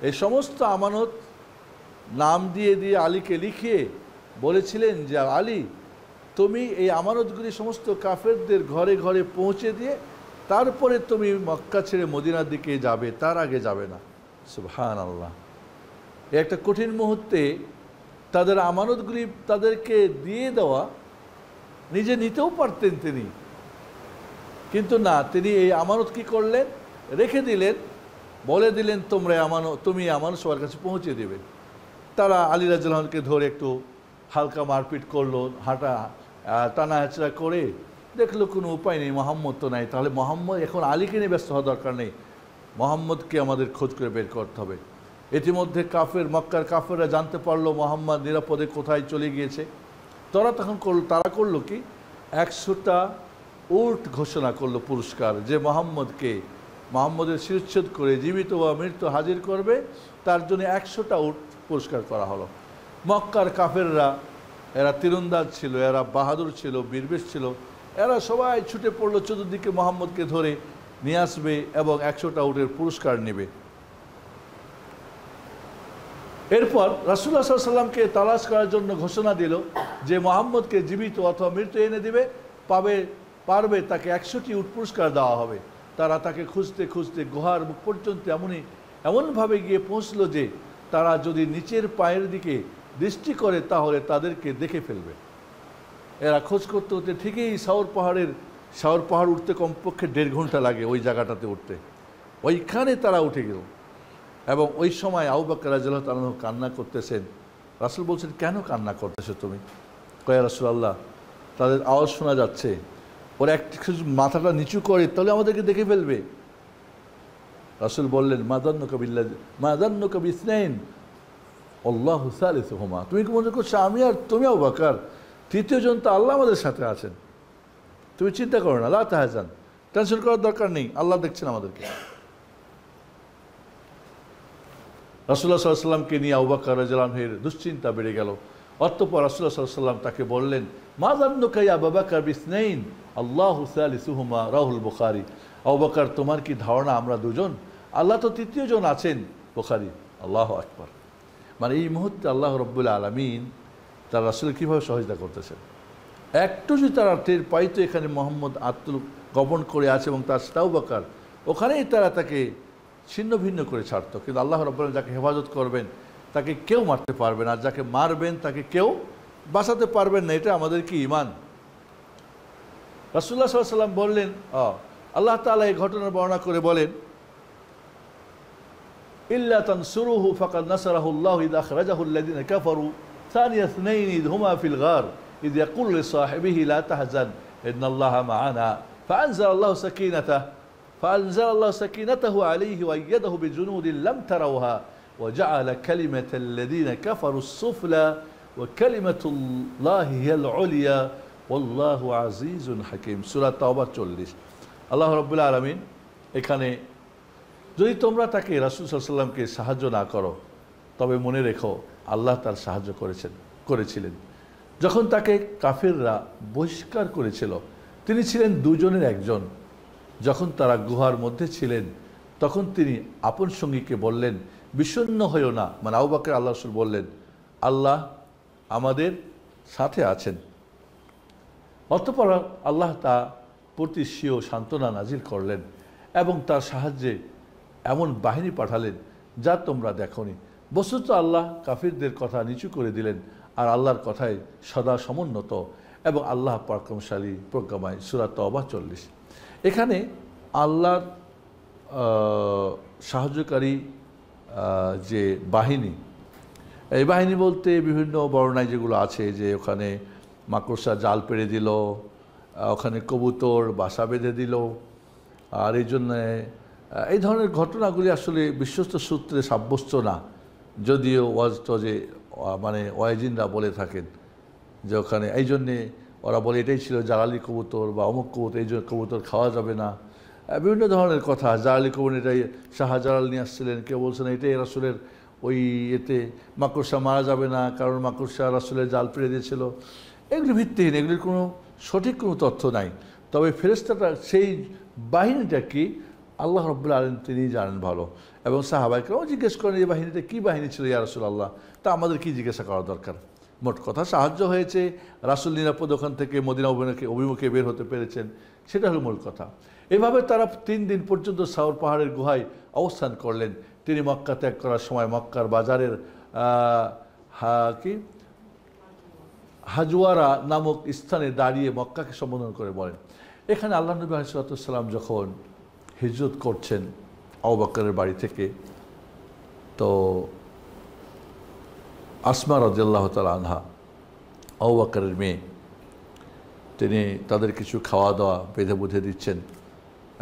এই সমস্ত আমানত নাম দিয়ে দিয়ে আলীকে লিখিয়ে বলেছিলেন যে আলী, তুমি এই আমানতগুলি সমস্ত কাফেরদের ঘরে ঘরে পৌঁছে দিয়ে তারপরে তুমি মক্কা ছেড়ে মদিনার দিকে যাবে, তার আগে যাবে না। সুবহানাল্লাহ। একটা কঠিন মুহূর্তে তাদের আমানতগুলি তাদেরকে দিয়ে দেওয়া, নিজে নিতেও পারতেন তিনি, কিন্তু না, তিনি এই আমানত কী করলেন, রেখে দিলেন, বলে দিলেন তুমি আমানত সবার কাছে পৌঁছে দেবে। তারা আলী রাদিয়াল্লাহু আনহুকে ধরে একটু হালকা মারপিট করলো, টানা হেঁচড়া করে দেখলো কোনো উপায় নেই, মোহাম্মদ তো নাই, তাহলে মোহাম্মদ এখন আলীকে নিয়ে ব্যস্ত হওয়ার দরকার নেই, মোহাম্মদকে আমাদের খোঁজ করে বের করতে হবে। ইতিমধ্যে মক্কার কাফেররা জানতে পারলো মোহাম্মদ নিরাপদে কোথায় চলে গিয়েছে। তারা করলো কি, 100টা উট ঘোষণা করলো পুরস্কার, যে মোহাম্মদের শিরচ্ছেদ করে জীবিত বা মৃত্যু হাজির করবে তার জন্য 100টা উট পুরস্কার করা হলো। মক্কার কাফেররা, এরা তীরন্দাজ ছিল, এরা বাহাদুর ছিল, বীরবেশ ছিল, এরা সবাই ছুটে পড়লো চতুর্দিকে মোহাম্মদকে ধরে নিয়ে আসবে এবং 100টা উটের পুরস্কার নেবে। এরপর রাসূলুল্লাহ সাল্লাল্লাহু আলাইহি ওয়াসাল্লামকে তালাশ করার জন্য ঘোষণা দিল যে মোহাম্মদকে জীবিত অথবা মৃত এনে দিবে, পারবে তাকে 100টি উট পুরস্কার দেওয়া হবে। তারা তাকে খুঁজতে খুঁজতে গুহার মুখ পর্যন্ত এমনভাবে গিয়ে পৌঁছলো যে তারা যদি নিচের পায়ের দিকে দৃষ্টি করে তাহলে তাদেরকে দেখে ফেলবে। এরা খোঁজ করতে করতে ঠিকই শাওর পাহাড় উঠতে কমপক্ষে 1.5 ঘন্টা লাগে ওই জায়গাটাতে উঠতে, ওইখানে তারা উঠে গেল। এবং ওই সময় আবু বকর রাদিয়াল্লাহু তাআলা আনহু কান্না করতেছেন। রাসূল বলছেন, কেন কান্না করতেছো তুমি? কয় রাসূলুল্লাহ, তাদের আওয়াজ শোনা যাচ্ছে, ওরা একটু মাথাটা নিচু করে তাহলে আমাদেরকে দেখে ফেলবে। রাসূল বললেন, মা যান্নুকা বিসনাইন আল্লাহু সালিসুহুমা, তুমি কি মনে করছো আমি আর তুমি আবু বকর, তৃতীয়জন তো আল্লাহ আমাদের সাথে আছেন, তুমি চিন্তা করো না, লা তাহজান, টেনশন করার দরকার নেই, আল্লাহ দেখছেন আমাদেরকে। রাসূলুল্লাহ সাল্লাল্লাহু আলাইহি ওয়াসাল্লামকে নিয়ে আবু বকর রাদিয়াল্লাহু আনহুর দুশ্চিন্তা বেড়ে গেল। অতঃপর রাসূলুল্লাহ সাল্লাল্লাহু আলাইহি ওয়াসাল্লাম তাকে বললেন, মা যান্নুকা ইয়া আবু বকর বিসনাইন আল্লাহু সালিসুহুমা, রাহুল বুখারী। আবু বকর, তোমার কি ধারণা আমরা দুজন, আল্লাহ তো তৃতীয়জন আছেন? বুখারী। আল্লাহু আকবার। মানে এই মুহূর্তে আল্লাহ রাব্বুল আলামিন তার রাসূলকে কীভাবে সহযোগিতা করতেছেন। একটু যদি তারা টের পাইতো এখানে মোহাম্মদ আত্মগোপন করে আছে এবং তার আবু বকর, ওখানেই তারা তাকে ছিন্ন ভিন্ন করে ছাড়তো। কিন্তু আল্লাহ রাব্বুল আলামিন যাকে হেফাজত করবেন তাকে কেউ মারতে পারবে না, আর যাকে মারবেন তাকে কেউ বাঁচাতে পারবেন না। এটা আমাদের কি ঈমান। রাসূলুল্লাহ সাল্লাল্লাহু আলাইহি ওয়াসাল্লাম বললেন, আল্লাহ তাআলা এই ঘটনার বর্ণনা করে বলেন, ইল্লা তানসুরুহু ফাকাদ নাসারাহু আল্লাহু ইয আখরাজাহু আল্লাযীনা কাফারু সানিয়া ইসনাইন ইয হুমা ফিল গার ইয ইয়াকুলু লিসাহিবিহি লা তাহজান ইন্নাল্লাহা মা'ানা ফাআনজালাল্লাহু সাকিনাতাহু আলাইহি ওয়া আইয়াদাহু বিজুনুদিন লাম তারাওহা ওয়া জাআলা কালিমাতাল্লাযীনা কাফারু সুফলা ওয়া কালিমাতুল্লাহি হিয়াল উলিয়া ওয়াল্লাহু আজিজুন হাকীম। সূরা তাওবা 40। আল্লাহ রাব্বুল আলামিন এখানে, যদি তোমরা তাকে রাসূল সাল্লাল্লাহু আলাইহি ওয়াসাল্লামকে সাহায্য না করো তবে মনে রেখো আল্লাহ তার সাহায্য করেছিলেন। যখন তাকে কাফেররা বহিষ্কার করেছিল তিনি ছিলেন দুজনের একজন। যখন তারা গুহার মধ্যে ছিলেন তখন তিনি আপন সঙ্গীকে বললেন, বিষণ্ণ হইও না। মানে আবু বকর আল্লাহ রাসূল বললেন, আল্লাহ আমাদের সাথে আছেন। অতঃপর আল্লাহ তা প্রতি স্বীয় সান্ত্বনা নাজিল করলেন এবং তার সাহায্যে এমন বাহিনী পাঠালেন যা তোমরা দেখোনি। বস্তুত আল্লাহ কাফিরদের কথা নিচু করে দিলেন, আর আল্লাহর কথায় সদা সমুন্নত এবং আল্লাহ পরাক্রমশালী প্রজ্ঞাময়। সূরা তওবা 40। এখানে আল্লাহর সাহায্যকারী যে বাহিনী, এই বাহিনী বলতে বিভিন্ন বর্ণনায় যেগুলো আছে যে ওখানে মাকড়সা জাল পেড়ে দিল, ওখানে কবুতর বাসা বেঁধে দিল, আর এই জন্যে এই ধরনের ঘটনাগুলি আসলে বিশ্বস্ত সূত্রে সাব্যস্ত না, যদিও যে মানে ওয়াইজিনরা বলে থাকেন যে ওখানে এই জন্যে ওরা বলে এটাই ছিল জালালি কবুতর বা অমুক কবুতর, এই জন্য কবুতর খাওয়া যাবে না, বিভিন্ন ধরনের কথা। জালালি কবুতর এটাই শাহজালাল নিয়ে আসছিলেন, কেউ বলছেন এটাই রাসূলের ওই এতে মাকড়সা মারা যাবে না কারণ মাকড়সা রাসূলের জাল পেড়ে দিয়েছিল। এগুলি ভিত্তিহীন, এগুলির কোনো সঠিক কোনো তথ্য নাই। তবে ফেরেশতাটা সেই বাহিনীটা কি আল্লাহ রাব্বুল আলামিন তিনি জানেন ভালো, এবং সাহাবায়ে-কেরাম জিজ্ঞেস করেন এই বাহিনীটা কী বাহিনী ছিল ইয়া রাসূলুল্লাহ, তা আমাদের কি জিজ্ঞাসা করা দরকার। মোট কথা সাহায্য হয়েছে, রাসূল নিরাপদ ওখান থেকে মদিনা অভিমুখে বের হতে পেরেছেন, সেটা হলো মূল কথা। এভাবে তারা 3 দিন পর্যন্ত সাওর পাহাড়ের গুহায় অবস্থান করলেন। তিনি মক্কা ত্যাগ করার সময় মক্কার বাজারের হাজওয়ারা নামক স্থানে দাঁড়িয়ে মক্কাকে সম্বোধন করে বলেন। এখানে আল্লাহ নবী আলাইহিস সালাম যখন হিজরত করছেন আবু বকরের বাড়ি থেকে, তো আসমা রাদিয়াল্লাহু তাআলা আনহা আবু বকরের মেয়ে, তিনি তাদের কিছু খাওয়া দাওয়া বেঁধে বুঝে দিচ্ছেন।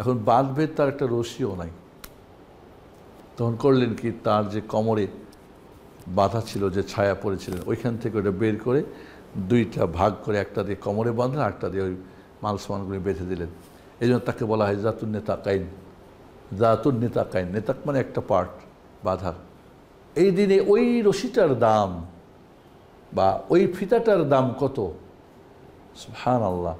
এখন বাঁধভেদ তার একটা রশিও নাই, তখন করলেন কি তার যে কোমরে বাঁধা ছিল, যে ছায়া পড়েছিলেন, ওইখান থেকে ওটা বের করে 2টা ভাগ করে একটা দিয়ে কোমরে বাঁধলেন, একটা দিয়ে ওই মাল সামানগুলি বেঁধে দিলেন। এই জন্য তাকে বলা হয় জাতুন নেতাকাইন। জাতুন নেতাকাইন, নেতাক মানে একটা পার্ট বাঁধার। এই দিনে ওই রশিটার দাম বা ওই ফিতাটার দাম কত, সুবহানাল্লাহ।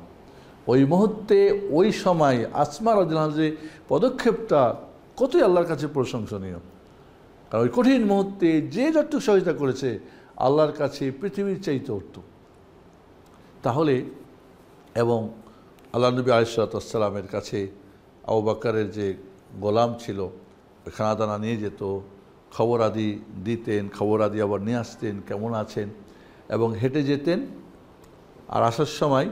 ওই মুহূর্তে ওই সময় আসমা রাদিয়াল্লাহু আনহা যে পদক্ষেপটা কতই আল্লাহর কাছে প্রশংসনীয়, কারণ ওই কঠিন মুহূর্তে যে যতটুকু সহযোগিতা করেছে আল্লাহর কাছে পৃথিবীর চাইতে উত্তম। তাহলে এবং আল্লাহ নবী আলাইহিস সালামের কাছে আবু বকরের যে গোলাম ছিল, খানা দানা নিয়ে যেত, খবর আদি দিতেন, খবর আদি আবার নিয়ে আসতেন কেমন আছেন, এবং হেঁটে যেতেন। আর আসার সময়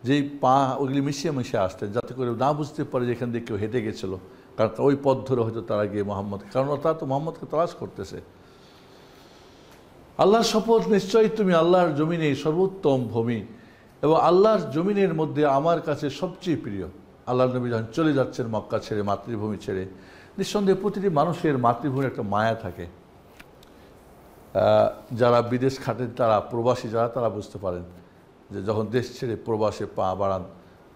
যেই পা ওইগুলি মিশিয়ে মিশিয়ে আসতেন, যাতে করে না বুঝতে পারে যে এখান দিয়ে কেউ হেঁটে গেছিলো, কারণ ওই পথ ধরে হয়তো তারা গিয়ে মোহাম্মদ, কারণ তারা তো মোহাম্মদকে তালাশ করতেছে। আল্লাহর শপথ, নিশ্চয়ই তুমি আল্লাহর জমিনে সর্বোত্তম ভূমি এবং আল্লাহর জমিনের মধ্যে আমার কাছে সবচেয়ে প্রিয়। আল্লাহর নবী যখন চলে যাচ্ছেন মক্কা ছেড়ে, মাতৃভূমি ছেড়ে, নিঃসন্দেহে প্রতিটি মানুষের মাতৃভূমির একটা মায়া থাকে। যারা বিদেশ খাটেন, তারা প্রবাসী যারা, তারা বুঝতে পারেন যে যখন দেশ ছেড়ে প্রবাসে পা বাড়ান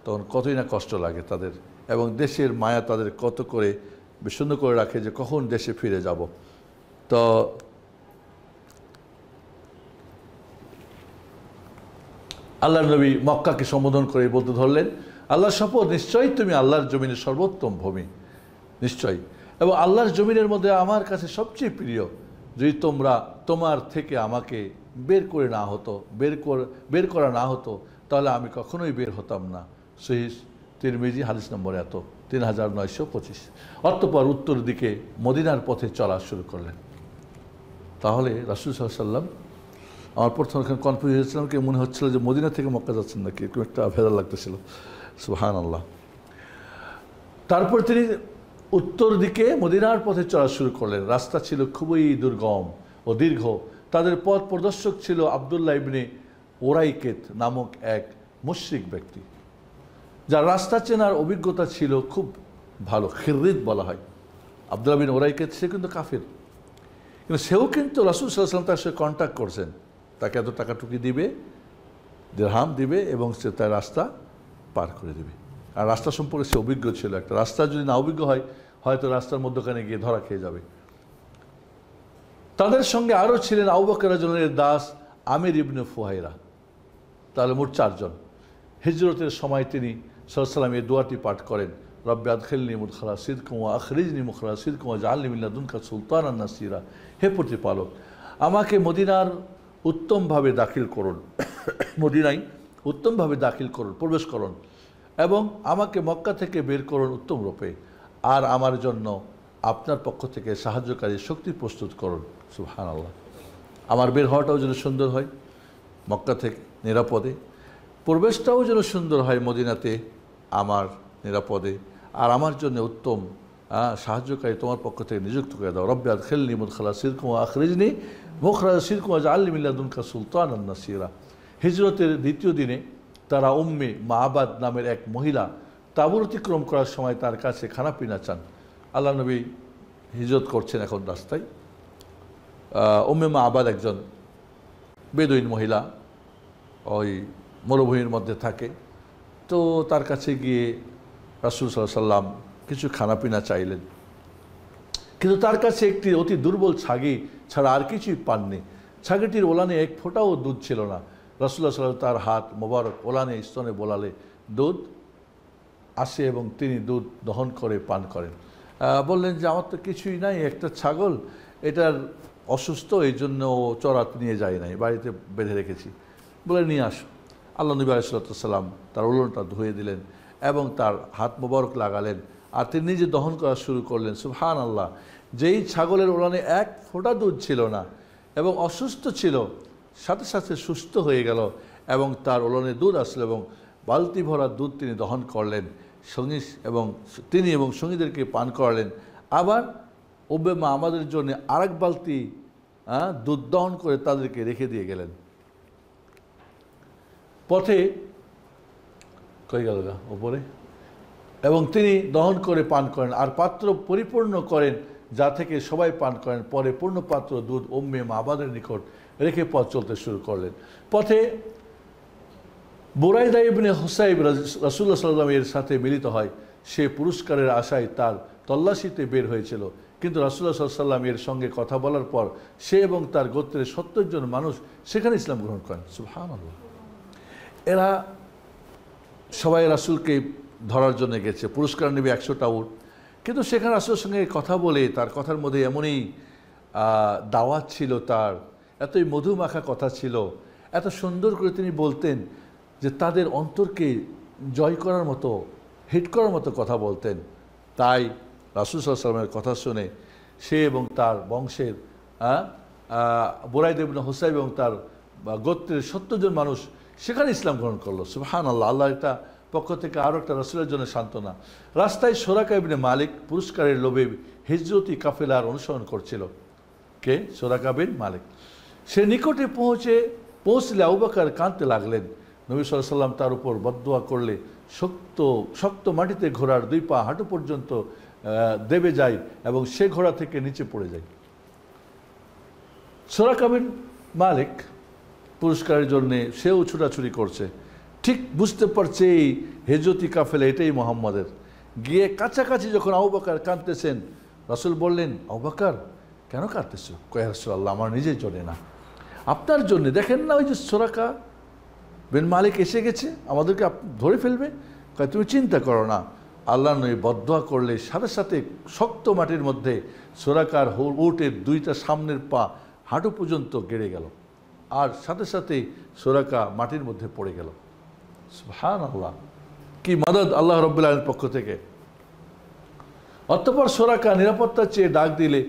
তখন কতই না কষ্ট লাগে তাদের, এবং দেশের মায়া তাদের কত করে বিষণ্ণ করে রাখে যে কখন দেশে ফিরে যাব। তো আল্লাহর নবী মক্কাকে সম্বোধন করে বলতে ধরলেন, আল্লাহর শপথ, নিশ্চয়ই তুমি আল্লাহর জমিনের সর্বোত্তম ভূমি, নিশ্চয়ই, এবং আল্লাহর জমিনের মধ্যে আমার কাছে সবচেয়ে প্রিয়। যদি তোমার থেকে আমাকে বের করে না হতো, বের করা না হতো, তাহলে আমি কখনোই বের হতাম না। সহিহ তিরমিজি, হাদিস নম্বর 3925। অতঃপর উত্তর দিকে মদিনার পথে চলা শুরু করলেন। তাহলে রাসূল সাল্লাল্লাহু আলাইহি ওয়াসাল্লাম, আমার প্রথম এখানে কনফিউজ হয়েছিলাম, কি মনে হচ্ছিল যে মদিনা থেকে মক্কা যাচ্ছেন নাকি, এরকম একটা ভেজাল লাগতেছিল। সুবহানাল্লাহ। তারপর তিনি উত্তর দিকে মদিনার পথে চলা শুরু করলেন। রাস্তা ছিল খুবই দুর্গম ও দীর্ঘ। তাদের পথ প্রদর্শক ছিল আব্দুল্লাহ ইবনে ওরাইকেত নামক এক মুশরিক ব্যক্তি, যার রাস্তা চেনার অভিজ্ঞতা ছিল খুব ভালো। খিররিত বলা হয়। আব্দুল্লাহ বিন ওরাইকেত, সে কিন্তু কাফির, কিন্তু সেও কিন্তু রাসূল সাল্লাল্লাহু আলাইহি ওয়াসাল্লাম তার সাথে কন্ট্যাক্ট করছেন, তাকে এত টাকা টুকি দিবে, দিরহাম দিবে, এবং সে তার রাস্তা পার করে দেবে। আর রাস্তা সম্পর্কে সে অভিজ্ঞ ছিল। একটা রাস্তা যদি না অভিজ্ঞ হয়, হয়তো রাস্তার মধ্যখানে গিয়ে ধরা খেয়ে যাবে। তাদের সঙ্গে আরও ছিলেন আবু বকর রাদিয়াল্লাহু আনহু দাস আমির ইবনে ফুহাইরা। তাহলে মোট 4 জন। হিজরতের সময় তিনি সাল্লাল্লাহু আলাইহি ওয়াসাল্লাম এই দোয়াটি পাঠ করেন, রব্বি আদখিলনি মুদখালা সিদকিন ওয়া আখরিজনি মুখরাজা সিদকিন ওয়াজআলনি মিন লাদুনকা সুলতানান নাসিরা। হে প্রতিপালক, আমাকে মদিনার উত্তমভাবে দাখিল করুন, মদিনায় উত্তমভাবে দাখিল করুন, প্রবেশ করুন, এবং আমাকে মক্কা থেকে বের করুন উত্তম রূপে, আর আমার জন্য আপনার পক্ষ থেকে সাহায্যকারী শক্তি প্রস্তুত করুন। সুবহানাল্লাহ। আমার বের হওয়াটাও যেন সুন্দর হয় মক্কা থেকে নিরাপদে, প্রবেশটাও যেন সুন্দর হয় মদিনাতে আমার নিরাপদে, আর আমার জন্য উত্তম সাহায্যকারী তোমার পক্ষ থেকে নিযুক্ত করে দাও। রব্বি আদখিলনি মুদখালা সিদকিন ওয়া আখরিজনি মুখরাজা সিদকিন ওয়াজআলনি মিন লাদুনকা সুলতানান নাসীরা। হিজরতের দ্বিতীয় দিনে তারা উম্মে মাআবাদ নামের এক মহিলা তাঁবুর অতিক্রম করার সময় তার কাছে খানাপিনা চান। আল্লাহ নবী হিজরত করছেন এখন রাস্তায়। উম্মে মাআবাদ একজন বেদুইন মহিলা, ওই মরুভূমির মধ্যে থাকে। তো তার কাছে গিয়ে রাসূল সাল্লাল্লাহু আলাইহি সাল্লাম কিছু খানাপিনা চাইলেন, কিন্তু তার কাছে একটি অতি দুর্বল ছাগি ছাড়া আর কিছুই পাননি। ছাগিটির ওলানে এক ফোঁটাও দুধ ছিল না। রাসূলুল্লাহ সাল্লাল্লাহু আলাইহি ওয়াসাল্লাম তার হাত মোবারক ওলানে স্তনে বোলালে দুধ আসে এবং তিনি দুধ দহন করে পান করেন। বললেন যে আমার তো কিছুই নাই, একটা ছাগল, এটার অসুস্থ, এই জন্য চড়াতে নিয়ে যায় নাই, বাড়িতে বেঁধে রেখেছি, বলে নিয়ে আসো। আল্লাহ নবী আলাইহিস সালাম তার উলনটা ধুয়ে দিলেন এবং তার হাত মোবারক লাগালেন, আর তিনি নিজে দহন করা শুরু করলেন। সুবহানাল্লাহ। যেই ছাগলের উলানে এক ফোঁটা দুধ ছিল না এবং অসুস্থ ছিল, সাথে সাথে সুস্থ হয়ে গেল এবং তার উলানে দুধ আসলো এবং বালতি ভরা দুধ তিনি দহন করলেন, সঙ্গী এবং তিনি এবং সঙ্গীদেরকে পান করালেন। আবার উম্মে মাআবাদের জন্য আরেক বালতি দুধ দহন করে তাদেরকে রেখে দিয়ে গেলেন। পথে কই গেল ওপরে, এবং তিনি দহন করে পান করেন আর পাত্র পরিপূর্ণ করেন যা থেকে সবাই পান করেন। পরে পূর্ণ পাত্র দুধ উম্মে মাআবাদের নিকট রেখে পথ চলতে শুরু করলেন। পথে বুরাইদা ইবনে হুসাইব রাসূলুল্লাহ সাল্লাল্লাহু আলাইহি ওয়াসাল্লাম এর সাথে মিলিত হয়। সে পুরস্কারের আশায় তার তল্লাশিতে বের হয়েছিল, কিন্তু রাসূলুল্লাহ সাল্লাল্লাহু আলাইহি ওয়াসাল্লাম এর সঙ্গে কথা বলার পর সে এবং তার গোত্রের ৭০ জন মানুষ সেখানে ইসলাম গ্রহণ করেন। সুবহানাল্লাহ। এরা সবাই রাসূলকে ধরার জন্য গেছে, পুরস্কার নেবে ১০০টা উট, কিন্তু সেখানে রাসূলের সঙ্গে কথা বলে তার কথার মধ্যে এমনই দাওয়াত ছিল, তার এতই মধুমাখা কথা ছিল, এত সুন্দর করে তিনি বলতেন যে তাদের অন্তরকে জয় করার মতো, হিট করার মতো কথা বলতেন। তাই রাসূল সাল্লাল্লাহু আলাইহি ওয়াসাল্লামের কথা শুনে সে এবং তার বংশের বুরাইদা ইবনে হুসাইব এবং তার গোত্রের ৭০ জন মানুষ সেখানে ইসলাম গ্রহণ করলো। সুবহানাল্লাহ। আল্লাহ এটা পক্ষ থেকে আরও একটা রাসূলের জন্য সান্ত্বনা। রাস্তায় সুরাকা ইবনে মালিক পুরস্কারের লোভে হিজরতি কাফেলার অনুসরণ করছিল। কে? সুরাকা বিন মালিক। সে নিকটে পৌঁছলে আবু বকর কাঁদতে লাগলেন। নবী সাল্লাল্লাহু আলাইহি ওয়াসাল্লাম তার উপর বদদুয়া করলে শক্ত মাটিতে ঘোড়ার 2 পা হাঁটু পর্যন্ত দেবে যায় এবং সে ঘোড়া থেকে নিচে পড়ে যায়। সুরাকা বিন মালিক পুরস্কারের জন্যে সেও ছুটাছুটি করছে, ঠিক বুঝতে পারছে এই হিজরতি কাফেলা এটাই মুহাম্মাদের। গিয়ে কাছাকাছি যখন আবু বকর কাঁদতেছেন, রাসূল বললেন, আবু বকর কেন কাঁদতেছো? কয়, ইয়া রাসূলুল্লাহ, আমার নিজের জন্য না, আপনার জন্য। দেখেন না ওই যে সুরাকা বিন মালিক এসে গেছে, আমাদেরকে ধরে ফেলবে। কয়, তুমি চিন্তা করো না, আল্লাহ নবী বদদুয়া করলে সাথে সাথে শক্ত মাটির মধ্যে সুরাকার উটের 2টা সামনের পা হাঁটু পর্যন্ত গেড়ে গেল, আর সাথে সাথে সুরাকা মাটির মধ্যে পড়ে গেল। সুবহানাল্লাহ। কি মদদ আল্লাহ রাব্বুল আলামিনের পক্ষ থেকে। অতঃপর সুরাকা নিরাপত্তা চেয়ে ডাক দিলে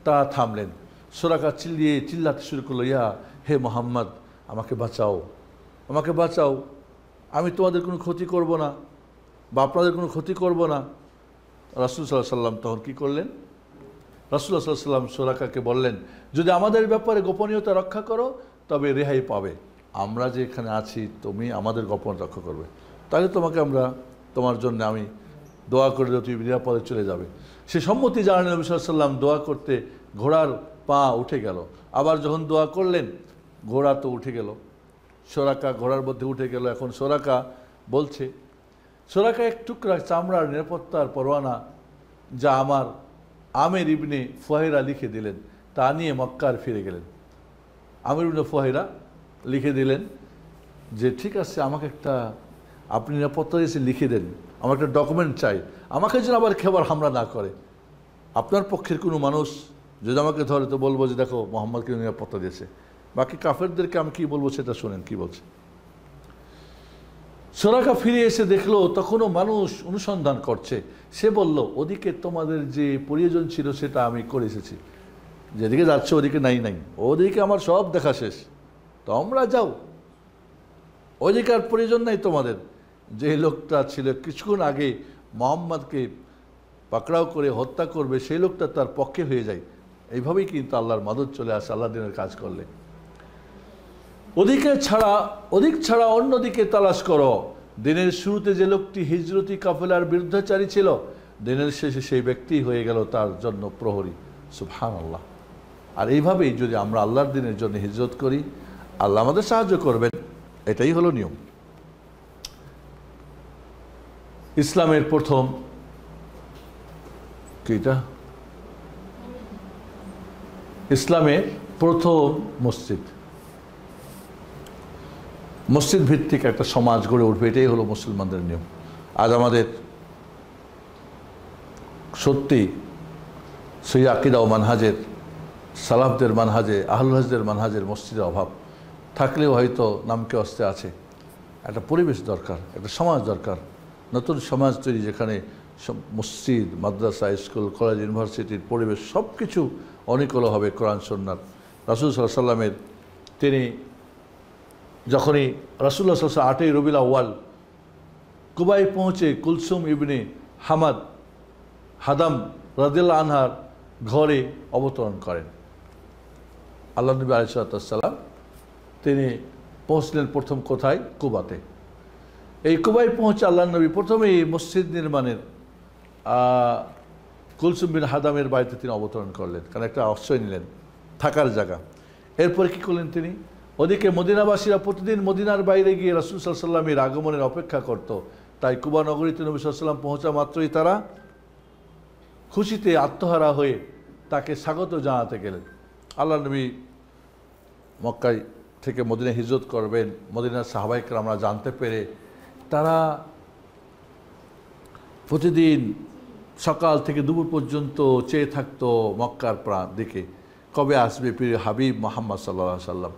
তারা থামলেন। সুরাকা চিল্লাতে শুরু করলো, ইয়া হে মুহাম্মদ, আমাকে বাঁচাও, আমাকে বাঁচাও, আমি তোমাদের কোনো ক্ষতি করব না বা আপনাদের কোনো ক্ষতি করব না। রাসূল সাল্লাল্লাহু আলাইহি ওয়াসাল্লাম তখন কী করলেন? রাসূলুল্লাহ সাল্লাল্লাহু আলাইহি ওয়াসাল্লাম সুরাকাকে বললেন, যদি আমাদের ব্যাপারে গোপনীয়তা রক্ষা করো তবে রেহাই পাবে। আমরা যে এখানে আছি, তুমি আমাদের গোপন রক্ষা করবে, তাহলে তোমার জন্য আমি দোয়া করে দেবো, তুমি নিরাপদে চলে যাবে। সে সম্মতি জানালেন। নবী সাল্লাল্লাহু আলাইহি ওয়াসাল্লাম দোয়া করতে ঘোড়ার পা উঠে গেল। আবার যখন দোয়া করলেন, ঘোড়া তো উঠে গেল, সুরাকা ঘোড়ার মধ্যে উঠে গেল। এখন সুরাকা বলছে, সুরাকা এক টুকরা চামড়ার নিরাপত্তার পরোয়ানা যা আমার আমির ইবনে ফুহাইরা লিখে দিলেন, তা নিয়ে মক্কার ফিরে গেলেন। আমির ইবনে ফুহাইরা লিখে দিলেন যে ঠিক আছে, আমাকে একটা, আপনি নিরাপত্তা দিয়েছেন, লিখে দেন, আমার একটা ডকুমেন্ট চাই, আমাকে যেন আবার খেবার হামলা না করে। আপনার পক্ষের কোনো মানুষ যদি আমাকে ধরে তো বলবো যে দেখো মুহাম্মদকে নিরাপত্তা দিয়েছে, বাকি কাফেরদেরকে আমি কী বলবো সেটা শোনেন কী বলছে। সুরাকা ফিরে এসে দেখলো তখনও মানুষ অনুসন্ধান করছে। সে বলল, ওদিকে তোমাদের যে প্রয়োজন ছিল সেটা আমি করে এসেছি, যেদিকে যাচ্ছে ওদিকে নাই, ওদিকে আমার সব দেখা শেষ, তোমরা যাও, ওদিকে আর প্রয়োজন নাই তোমাদের। যে লোকটা ছিল কিছুক্ষণ আগে মোহাম্মদকে পাকড়াও করে হত্যা করবে, সেই লোকটা তার পক্ষে হয়ে যায়। এইভাবেই কিন্তু আল্লাহর মাদদ চলে আসে আল্লাহ দিনের কাজ করলে। ওদিক ছাড়া অন্যদিকে তালাশ করো। দিনের শুরুতে যে লোকটি হিজরতি কাফেলার বিরুদ্ধাচারী ছিল, দিনের শেষে সেই ব্যক্তি হয়ে গেল তার জন্য প্রহরী। সুবহানাল্লাহ। আর এইভাবেই যদি আমরা আল্লাহর দিনের জন্য হিজরত করি, আল্লাহ আমাদের সাহায্য করবেন। এটাই হলো নিয়ম। ইসলামের প্রথম কিটা, ইসলামের প্রথম মসজিদ ভিত্তিক একটা সমাজ গড়ে উঠবে, এটাই হলো মুসলমানদের নিয়ম। আজ আমাদের সত্যি সেই আকীদা ও মানহাজের, সালাফদের মানহাজে, আহলুল হাদিসদের মানহাজের মসজিদের অভাব থাকলেও হয়তো নামকে অস্তে আছে। একটা পরিবেশ দরকার, একটা সমাজ দরকার, নতুন সমাজ তৈরি, যেখানে মসজিদ, মাদ্রাসা, স্কুল, কলেজ, ইউনিভার্সিটির পরিবেশ সব কিছু অনেকগুলো হবে কোরআন সুন্নাহর। রাসূল সাল্লাল্লাহু আলাইহি সাল্লামের তিনি যখনই রাসূলুল্লাহ সাল্লাল্লাহু আলাইহি ওয়াসাল্লাম 8ই রবিউল আউয়াল কুবায় পৌঁছে কুলসুম ইবনে হাদাম রাদিয়াল্লাহু আনহার ঘরে অবতরণ করেন। আল্লাহ নবী আলাইহিস সালাম তিনি পৌঁছলেন প্রথম কোথায়? কুবাতে। এই কুবায় পৌঁছে আল্লাহ নবী প্রথমেই মসজিদ নির্মাণের কুলসুম বিন হাদামের বাড়িতে তিনি অবতরণ করলেন, কারণ একটা আশ্রয় নিলেন, থাকার জায়গা। এরপরে কী করলেন তিনি? ওদিকে মদিনাবাসীরা প্রতিদিন মদিনার বাইরে গিয়ে রাসূল সাল্লাল্লাহু আলাইহি ওয়াসাল্লামের আগমনের অপেক্ষা করত। তাই কুবা নগরীতে নবী সাল্লাল্লাহু আলাইহি ওয়াসাল্লাম পৌঁছা মাত্রই তারা খুশিতে আত্মহারা হয়ে তাকে স্বাগত জানাতে গেলেন। আল্লাহ নবী মক্কায় থেকে মদিনায় হিজরত করবেন, মদিনার সাহাবায়ে কেরামরা জানতে পেরে তারা প্রতিদিন সকাল থেকে দুপুর পর্যন্ত চেয়ে থাকতো মক্কার প্রাণ দিকে, কবে আসবে প্রিয় হাবিব মুহাম্মদ সাল্লাল্লাহু আলাইহি ওয়াসাল্লাম।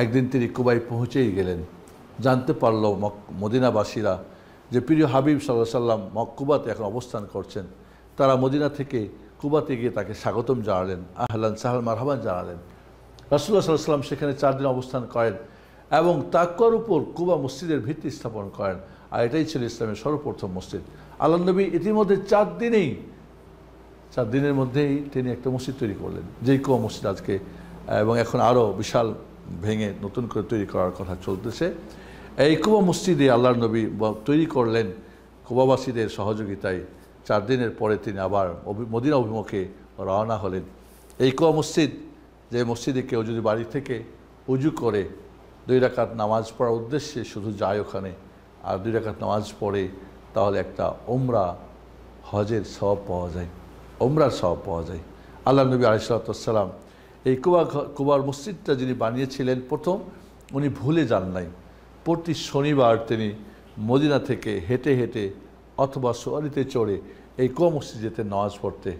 একদিন তিনি কুবায় পৌঁছেই গেলেন। জানতে পারল মদিনাবাসীরা যে প্রিয় হাবিব সাল্লাল্লাহু আলাইহি ওয়াসাল্লাম কুবাতে এখন অবস্থান করছেন। তারা মদিনা থেকে কুবাতে গিয়ে তাকে স্বাগতম জানালেন, আহলান সাহলান মারহাবান জানালেন। রাসূলুল্লাহ সাল্লাল্লাহু আলাইহি ওয়াসাল্লাম সেখানে 4 দিন অবস্থান করেন এবং তাকওয়ার উপর কুবা মসজিদের ভিত্তি স্থাপন করেন। আর এটাই ছিল ইসলামের সর্বপ্রথম মসজিদ। আল্লাহ নবী ইতিমধ্যে 4 দিনের মধ্যেই তিনি একটা মসজিদ তৈরি করলেন, যেই কুবা মসজিদ আজকে, এবং এখন আরও বিশাল ভেঙে নতুন করে তৈরি করার কথা চলতেছে। এই কুবা মসজিদে আল্লাহর নবী তৈরি করলেন কুবাবাসীদের সহযোগিতায়। 4 দিনের পরে তিনি আবার মদিনা অভিমুখে রওনা হলেন। এই কুবা মসজিদ, যে মসজিদে কেউ যদি বাড়ি থেকে উজু করে 2 রাকাত নামাজ পড়ার উদ্দেশ্যে শুধু যায় ওখানে, আর 2 রাকাত নামাজ পড়ে, তাহলে একটা উমরা হজের সওয়াব পাওয়া যায়, উমরার সওয়াব পাওয়া যায়। আল্লাহ নবী আলাইহিস সালাতু ওয়াস সালাম এই কুবার মসজিদটা যিনি বানিয়েছিলেন প্রথম, উনি ভুলে যান নাই। প্রতি শনিবার তিনি মদিনা থেকে হেঁটে হেঁটে অথবা সোয়ারিতে চড়ে এই কুবা মসজিদ যেতেন নামাজ পড়তে,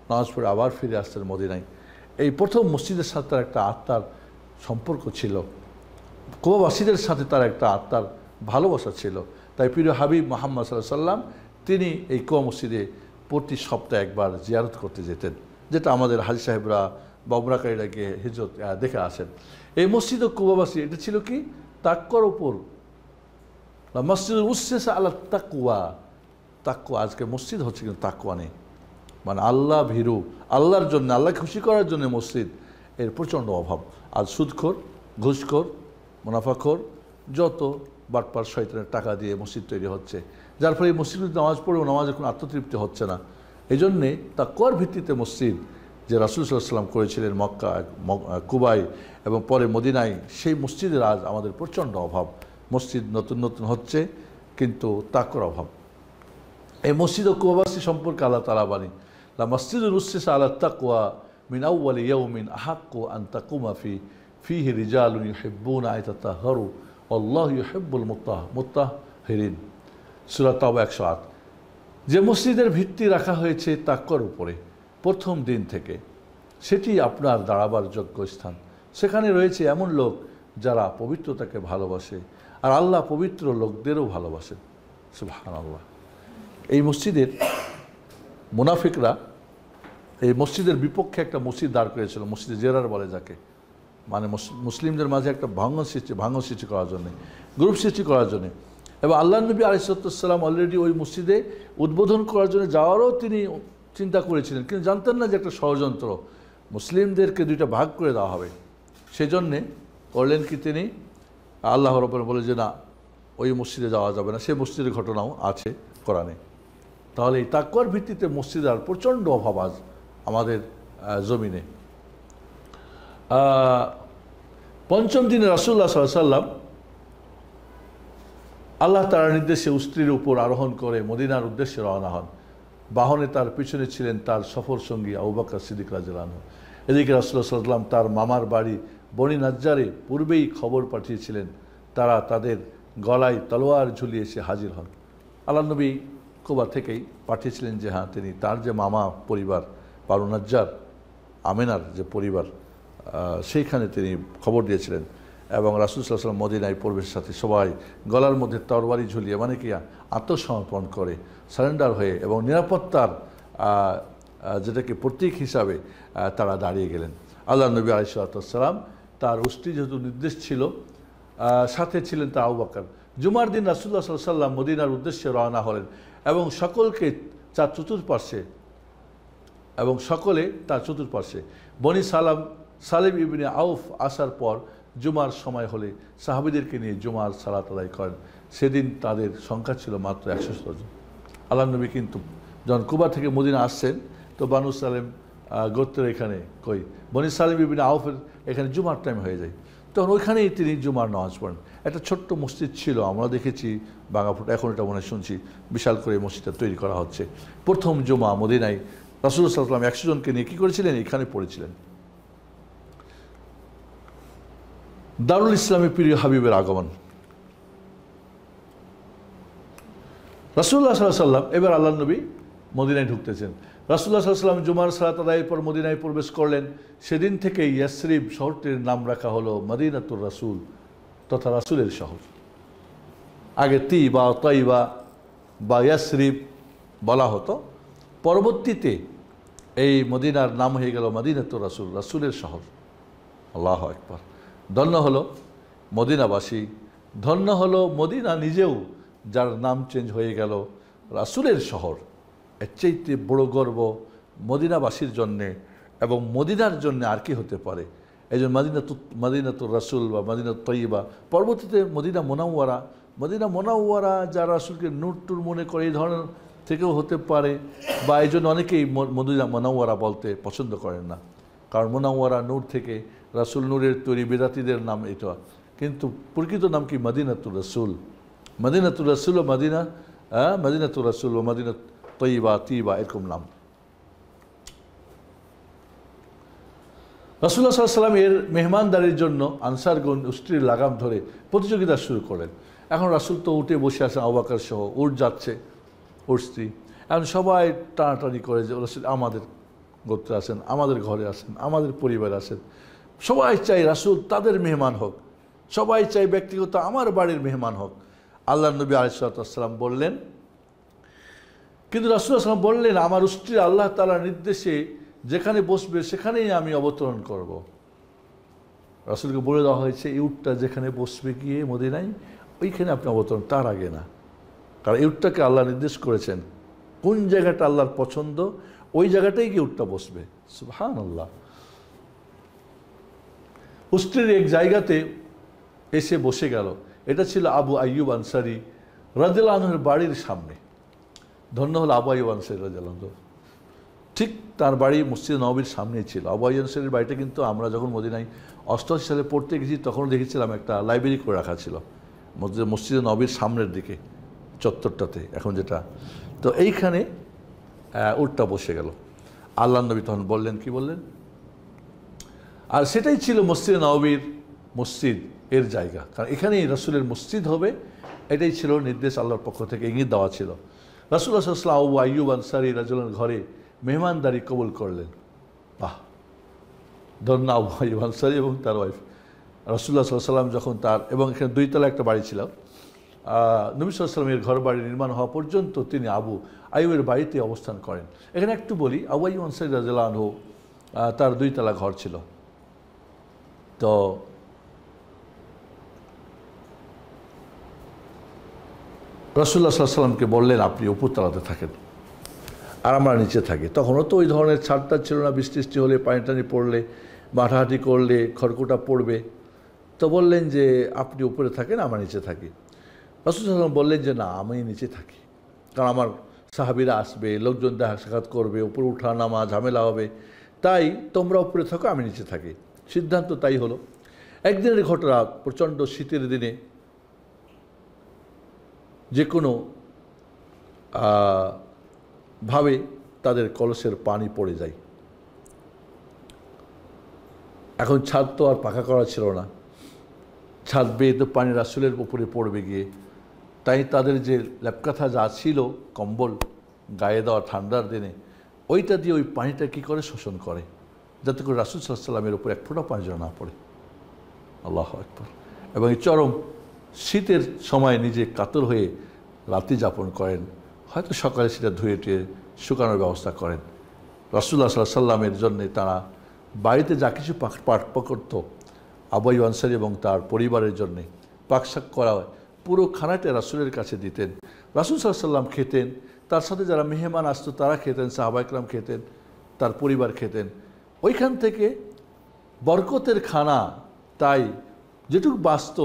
নামাজ পড়ে আবার ফিরে আসতেন মদিনায়। এই প্রথম মসজিদের সাথে তার একটা আত্মার সম্পর্ক ছিল, কুবাবাসীদের সাথে তার একটা আত্মার ভালোবাসা ছিল। তাই প্রিয় হাবিব মুহাম্মদ সাল্লাল্লাহু আলাইহি ওয়াসাল্লাম তিনি এই কুবা মসজিদে প্রতি সপ্তাহে একবার জিয়ারত করতে যেতেন, যেটা আমাদের হাজী সাহেবরা বা উমরাকারীরা গিয়ে হিজরত দেখে আসেন। এই মসজিদ ও কুবাবাসী, এটা ছিল কি? তাকওয়ার উপর। মসজিদুল উসসিসা আলা তাকওয়া। আজকে মসজিদ হচ্ছে কিন্তু তাকওয়া নেই, মানে আল্লাহ ভীরু, আল্লাহর জন্য, আল্লাহ খুশি করার জন্য মসজিদ, এর প্রচণ্ড অভাব। আর সুদখোর, ঘুষখোর, মুনাফাখোর, যত বাটপার শয়তানের টাকা দিয়ে মসজিদ তৈরি হচ্ছে, যার ফলে এই মসজিদে নামাজ পড়েও নামাজে কোনো আত্মতৃপ্তি হচ্ছে না। এই জন্যে তাকওয়ার ভিত্তিতে মসজিদ যে রাসূল সাল্লাল্লাহু আলাইহি ওয়াসাল্লাম করেছিলেন মক্কা, কুবায় এবং পরে মদিনায়, সেই মসজিদের আজ আমাদের প্রচণ্ড অভাব। মসজিদ নতুন নতুন হচ্ছে কিন্তু তাকওয়ার অভাব। এই মসজিদ ও কুবাবাসী সম্পর্কে আল্লাহ তাআলা বলেন, লা মসজিদুল উসসিসা আলা তাকওয়া মিন আউয়ালি ইয়াউমিন আহাক্কু আন তাকুমা ফীহি রিজালুন ইউহিব্বুনা আন ইয়াতাতাহহারু আল্লাহু ইউহিব্বুল মুত্তাহহিরিন। সূরা তাওবা 108। যে মসজিদের ভিত্তি রাখা হয়েছে তাকওয়ার উপরে প্রথম দিন থেকে, সেটি আপনার দাঁড়াবার যোগ্য স্থান। সেখানে রয়েছে এমন লোক যারা পবিত্রতাকে ভালোবাসে, আর আল্লাহ পবিত্র লোকদেরও ভালোবাসেন। সুবহানাল্লাহ। এই মসজিদের মুনাফিকরা এই মসজিদের বিপক্ষে একটা মসজিদ দাঁড় করেছিল, মসজিদে জেরার বলে যাকে, মানে মুসলিমদের মাঝে একটা ভাঙন সৃষ্টি করার জন্যে, গ্রুপ সৃষ্টি করার জন্যে। এবং আল্লাহ নবী আলাইহিস সালাম অলরেডি ওই মসজিদে উদ্বোধন করার জন্য যাওয়ারও তিনি চিন্তা করেছিলেন, কিন্তু জানতেন না যে একটা ষড়যন্ত্র, মুসলিমদেরকে দুইটা ভাগ করে দেওয়া হবে। সেজন্যে করলেন কি, তিনি আল্লাহ রাব্বুল বলে যে না, ওই মসজিদে যাওয়া যাবে না। সে মসজিদের ঘটনাও আছে কোরআনে। তাহলে এই তাকওয়ার ভিত্তিতে মসজিদের প্রচণ্ড অভাব আজ আমাদের জমিনে। পঞ্চম দিনে রাসূলুল্লাহ সাল্লাল্লাহু আলাইহি ওয়াসাল্লাম আল্লাহ তাআলার নির্দেশে উষ্ট্রির উপর আরোহণ করে মদিনার উদ্দেশ্যে রওনা হন। বাহনে তার পিছনে ছিলেন তার সফর সঙ্গী আবু বকর সিদ্দিক রাদিয়াল্লাহু আনহু। এদিকে রাসূলুল্লাহ সাল্লাল্লাহু আলাইহি ওয়াসাল্লাম তার মামার বাড়ি বনি নাজ্জারে পূর্বেই খবর পাঠিয়েছিলেন, তারা তাদের গলায় তলোয়ার ঝুলিয়ে এসে হাজির হন। আল্লাহ নবী কুবা থেকেই পাঠিয়েছিলেন যে হ্যাঁ, তিনি তার যে মামা পরিবার বানু নাজ্জার, আমেনার যে পরিবার, সেইখানে তিনি খবর দিয়েছিলেন। এবং রাসূল সাল্লাল্লাহু আলাইহি ওয়াসাল্লাম মদিনায় প্রবেশের সাথে সবাই গলার মধ্যে তরবারি ঝুলিয়ে, মানে কি আত্মসমর্পণ করে, সারেন্ডার হয়ে এবং নিরাপত্তার যেটাকে প্রতীক হিসাবে তারা দাঁড়িয়ে গেলেন। আল্লাহ নবী আলাইহিস সালাম তার উষ্ট্রি যেহেতু নির্দেশ ছিল, সাথে ছিলেন তার আবু বকর। জুমার দিন রাসূলুল্লাহ সাল্লাল্লাহু আলাইহি ওয়াসাল্লাম মদিনার উদ্দেশ্যে রওনা হলেন এবং সকলকে তার চতুর্পার্শ্বে বনি সালিম ইবনে আউফ আসার পর জুমার সময় হলে সাহাবীদেরকে নিয়ে জুমার সালাত আদায় করেন। সেদিন তাদের সংখ্যা ছিল মাত্র 100 জন। আল্লাহ নবী কিন্তু যখন কুবা থেকে মদিনা আসছেন, তো বানু সালেম গোত্রের এখানে বনি সালিম ইবনে আউফের এখানে জুমার টাইম হয়ে যায়, তখন ওইখানেই তিনি জুমার নামাজ পড়েন। একটা ছোট্ট মসজিদ ছিল, আমরা দেখেছি বাঙাফুট, এখন এটা মনে শুনছি বিশাল করে মসজিদটা তৈরি করা হচ্ছে। প্রথম জুমা মদিনায় রাসূলুল্লাহ সাল্লাল্লাহু আলাইহি ওয়াসাল্লাম 100 জনকে নিয়ে কী করেছিলেন, এখানে পড়েছিলেন। দারুল ইসলামে প্রিয় হাবিবের আগমন। রাসূলুল্লাহ সাল্লাল্লাহু আলাইহি ওয়াসাল্লাম এবার আল্লাহ নবী মদিনায় ঢুকতেছেন। রাসূলুল্লাহ সাল্লাল্লাহু আলাইহি ওয়াসাল্লাম জুমার সালাত আদায়ের পর মদিনায় প্রবেশ করলেন। সেদিন থেকে ইয়াসরিব শহরটির নাম রাখা হলো মদিনাতুর রাসূল, তথা রাসূলের শহর। আগে তিবা, তাইবা বা ইয়াসরিব বলা হতো, পরবর্তীতে এই মদিনার নাম হয়ে গেল মদিনাতুর রাসূল, রাসূলের শহর। আল্লাহু আকবার। ধন্য হলো মদিনাবাসী, ধন্য হলো মদিনা নিজেও, যার নাম চেঞ্জ হয়ে গেল রাসূলের শহর। এর চাইতে বড় গর্ব মদিনাবাসীর জন্যে এবং মদিনার জন্যে আর কি হতে পারে। এই জন্য মদিনাতুর রাসূল বা মদিনাতুত তাইয়্যিবা, পরবর্তীতে মদিনা মুনাওয়ারা যারা রাসূলকে নূর টুর মনে করে, এই ধরনের থেকেও হতে পারে, বা এই জন্য অনেকেই মদিনা মুনাওয়ারা বলতে পছন্দ করেন না, কারণ মুনাওয়ারা নূর থেকে, রাসূল নূরের তৈরি, বেদাতীদের নাম এটা, কিন্তু প্রকৃত নাম কি মদিনাতুর রাসূল। মদিনাতুর রাসূল ও মদিনাতুর রাসূল ও মদিনা তাইয়্যিবা, তিবা এরকম নাম। রাসূলুল্লাহ সাল্লাল্লাহু আলাইহি ওয়াসাল্লাম এর মেহমানদারির জন্য আনসারগণ উষ্ট্রির লাগাম ধরে প্রতিযোগিতা শুরু করলেন। এখন রাসূল তো উঠে বসে আছেন, আবু বকর সহ উঠ যাচ্ছে উষ্ট্রি। এখন সবাই টানাটানি করে যে রাসূল আমাদের গোত্রে আসেন, আমাদের ঘরে আসেন, আমাদের পরিবারে আসেন। সবাই চাই রাসূল তাদের মেহমান হোক, সবাই চাই ব্যক্তিগত আমার বাড়ির মেহমান হোক। আল্লাহ নবী আলাইহিস সালাম বললেন, কিন্তু রাসূলুল্লাহ সাল্লাল্লাহু আলাইহি ওয়াসাল্লাম বললেন, আমার উষ্ট্রি আল্লাহ তাআলার নির্দেশে যেখানে বসবে সেখানেই আমি অবতরণ করব। রাসূলকে বলে দেওয়া হয়েছে, এই উটটা যেখানে বসবে গিয়ে মদিনায়, ওইখানে আপনি অবতরণ, তার আগে না। কারণ এই উটটাকে আল্লাহ নির্দেশ করেছেন, কোন জায়গাটা আল্লাহর পছন্দ ওই জায়গাটাই গিয়ে উটটা বসবে। সুবহানাল্লাহ। উষ্ট্রির এক জায়গাতে এসে বসে গেল। এটা ছিল আবু আইয়ুব আনসারী রাদিয়াল্লাহু আনহুর বাড়ির সামনে। ধন্য হলো আবু আইয়ুব আনসারী রাদিয়াল্লাহু আনহু, ঠিক তার বাড়ি মসজিদ নববীর সামনেই ছিল। আবু আইয়ুব আনসারীর বাড়িটা কিন্তু আমরা যখন মদিনায় 88 সালে পড়তে গেছি তখন দেখেছিলাম একটা লাইব্রেরি করে রাখা ছিল মসজিদ নববীর সামনের দিকে, চত্বরটাতে এখন যেটা। তো এইখানে উটটা বসে গেল। আল্লাহ নবী তখন বললেন, কি বললেন, আর সেটাই ছিল মসজিদ নববীর মসজিদ এর জায়গা, কারণ এখানেই রাসূলের মসজিদ হবে, এটাই ছিল নির্দেশ আল্লাহর পক্ষ থেকে, ইঙ্গিত দেওয়া ছিল। রাসূলুল্লাহ সাল্লাল্লাহু আলাইহি ওয়াসাল্লাম আবু আইয়ুব আনসারী রাদিয়াল্লাহু আনহুর ঘরে মেহমানদারি কবুল করলেন। বাহ, ধন্য আবু আইয়ুব আনসারী এবং তার ওয়াইফ। রাসূলুল্লাহ সাল্লাল্লাহু আলাইহি ওয়াসাল্লাম যখন তার, এবং এখানে 2 তলা একটা বাড়ি ছিল, নবী সাল্লাল্লাহু আলাইহি ওয়াসাল্লামের ঘর বাড়ি নির্মাণ হওয়া পর্যন্ত তিনি আবু আইয়ুবের বাড়িতে অবস্থান করেন। এখানে একটু বলি, আবু আইয়ুব আনসারী রাদিয়াল্লাহু আনহু তার 2 তলা ঘর ছিল। তো রাসূলুল্লাহ সাল্লাল্লাহু আলাইহি ওয়াসাল্লামকে বললেন, আপনি উপরতলাতে থাকেন আর আমরা নিচে থাকি। তখনও তো ওই ধরনের ছাড়টা ছিল না, বৃষ্টি হলে, পানি টানি পড়লে, মাঠাহাটি করলে খড়কুটা পড়বে। তো বললেন যে আপনি উপরে থাকেন, আমরা নিচে থাকি। রাসূলুল্লাহ সাল্লাল্লাহু আলাইহি ওয়াসাল্লাম বললেন যে না, আমি নিচে থাকি, কারণ আমার সাহাবীরা আসবে, লোকজন দেখা সাক্ষাৎ করবে, উপরে উঠা নামা ঝামেলা হবে, তাই তোমরা উপরে থাকো, আমি নিচে থাকি। সিদ্ধান্ত তাই হলো। একদিনের ঘটনা, প্রচণ্ড শীতের দিনে যে কোনো ভাবে তাদের কলসের পানি পড়ে যায়। এখন ছাদ তো আর পাকা করা ছিল না, ছাদ বেয়ে তো পানি রাসূলের উপরে পড়বে গিয়ে, তাই তাদের যে ল্যাপকাথা যা ছিল, কম্বল গায়ে দেওয়া ঠান্ডার দিনে, ওইটা দিয়ে ওই পানিটা কী করে শোষণ করে, যাতে করে রাসূল সাল্লাল্লাহু আলাইহি ওয়াসাল্লামের উপর এক ফোঁটা পানি যেন না পড়ে। আল্লাহু আকবার। এবং এই চরম শীতের সময় নিজে কাতর হয়ে রাত্রি যাপন করেন, হয়তো সকালে সেটা ধুয়ে টুয়ে শুকানোর ব্যবস্থা করেন। রাসূলুল্লাহ সাল্লাল্লাহু আলাইহি ওয়াসাল্লামের জন্যে তারা বাড়িতে যা কিছু পাক করত, আবু আইয়ুব আনসারী এবং তার পরিবারের জন্যে পাকশাক করা হয়, পুরো খানাটা রাসূলের কাছে দিতেন। রাসূল সাল্লাল্লাহু আলাইহি ওয়াসাল্লাম খেতেন, তার সাথে যারা মেহমান আসতো তারা খেতেন, সাহাবায়ে কেরাম খেতেন, তার পরিবার খেতেন। ওইখান থেকে বরকতের খানা, তাই যেটুকু বাঁচত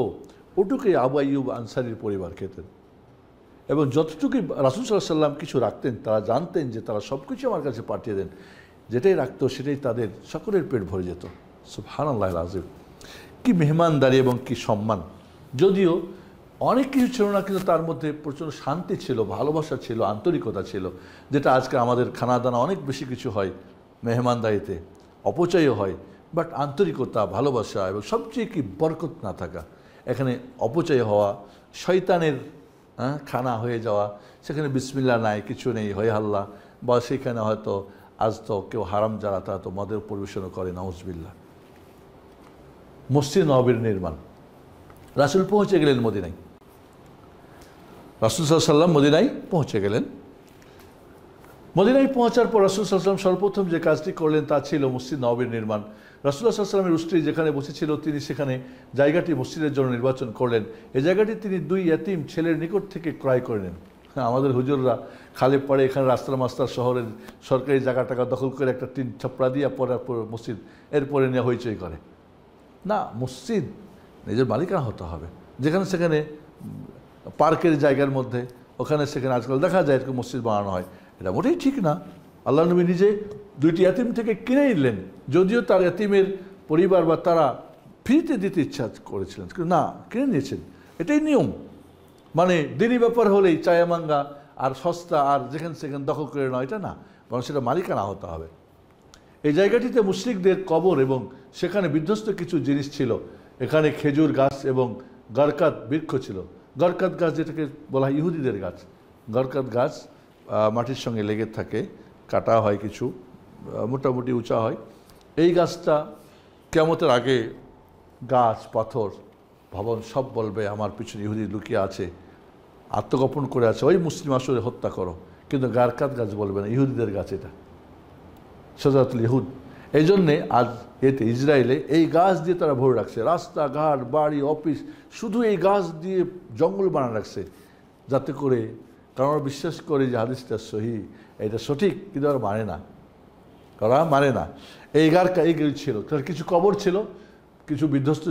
ওটুকুই আবু আইয়ুব আনসারীর পরিবার খেতেন। এবং যতটুকুই রাসূল সাল্লাল্লাহু আলাইহি ওয়াসাল্লাম কিছু রাখতেন, তারা জানতেন যে তারা সব কিছু আমার কাছে পাঠিয়ে দেন, যেটাই রাখতো সেটাই তাদের সকলের পেট ভরে যেত। সুবহানাল্লাহিল আযীম। কি মেহমানদারি এবং কি সম্মান! যদিও অনেক কিছু ছিল না, কিন্তু তার মধ্যে প্রচণ্ড শান্তি ছিল, ভালোবাসা ছিল, আন্তরিকতা ছিল, যেটা আজকে আমাদের খানা দানা অনেক বেশি কিছু হয় মেহমানদারিতে, অপচয়ও হয়, বাট আন্তরিকতা, ভালোবাসা এবং সবচেয়ে কি বরকত না থাকা, এখানে অপচয় হওয়া, শয়তানের খানা হয়ে যাওয়া, সেখানে বিসমিল্লাহ নাই, কিছু নেই, হই হাল্লা, বা সেখানে হয়তো আজ তো কেউ হারাম যারা তারা তো মদের পরিবেশনও করে, নাউজুবিল্লাহ। মসজিদ নববীর নির্মাণ, রাসূল পৌঁছে গেলেন মদিনায়, রাসূল সাল্লাল্লাহু আলাইহি ওয়াসাল্লাম মদিনায় পৌঁছে গেলেন। মদিনায় পৌঁছার পর রাসূল সাল্লাল্লাহু আলাইহি ওয়াসাল্লাম সর্বপ্রথম যে কাজটি করলেন তা ছিল মসজিদ নববীর নির্মাণ। রাসূলুল্লাহ সাল্লাল্লাহু আলাইহি ওয়াসাল্লামের স্ত্রী যেখানে বসেছিল, তিনি সেখানে জায়গাটি মসজিদের জন্য নির্বাচন করলেন। এই জায়গাটি তিনি 2 ইয়েতিম ছেলের নিকট থেকে ক্রয় করে নেন। আমাদের হুজুররা খালে পড়ে এখানে রাস্তার মাস্তার শহরের সরকারি জায়গা টাকা দখল করে একটা টিন ছাপড়া দিয়ে পরে মসজিদ এরপরে নিয়ে হইচই করে না। মসজিদ নিজের মালিকানা হতে হবে। যেখানে সেখানে পার্কের জায়গার মধ্যে, ওখানে সেখানে আজকাল দেখা যায় এরকম মসজিদ বানানো হয়, এটা মোটেই ঠিক না। আল্লাহ নবী নিজে 2টি ইয়াতিম থেকে কিনে নিলেন, যদিও তার ইয়াতিমের পরিবার বা তারা ফ্রিতে দিতে ইচ্ছা করেছিলেন, কিন্তু না, কিনে নিয়েছেন। এটাই নিয়ম। মানে দিনই ব্যাপার হলেই চায়ামাঙ্গা আর সস্তা আর যেখানে সেখানে দখল করে নেওয়া, এটা না, বরং সেটা মালিকানা হতে হবে। এই জায়গাটিতে মুশরিকদের কবর এবং সেখানে বিধ্বস্ত কিছু জিনিস ছিল। এখানে খেজুর গাছ এবং গরকাত বৃক্ষ ছিল। গরকাত গাছ যেটাকে বলা হয় ইহুদিদের গাছ। গরকাত গাছ মাটির সঙ্গে লেগে থাকে, কাটা হয় কিছু, মোটামুটি উঁচা হয়। এই গাছটা কিয়ামতের আগে গাছ, পাথর, ভবন সব বলবে আমার পিছনে ইহুদি লুকিয়ে আছে, আত্মগোপন করে আছে, ওই মুসলিম আসলে হত্যা করো। কিন্তু গরকাত গাছ বলবে না, ইহুদিদের গাছ এটা, শাজারাতুল ইহুদ। এই জন্যে আজ এতে ইসরায়েলে এই গাছ দিয়ে তারা ভরে রাখছে, রাস্তাঘাট, বাড়ি, অফিস, শুধু এই গাছ দিয়ে জঙ্গল বানানো রাখছে, যাতে করে, কারণ ওরা বিশ্বাস করে যে হাদিসটা সহি, এটা সঠিক, কিন্তু ওরা মানে না, ওরা মানে না। এই এইগুলি ছিল, তার কিছু কবর ছিল, কিছু বিধ্বস্ত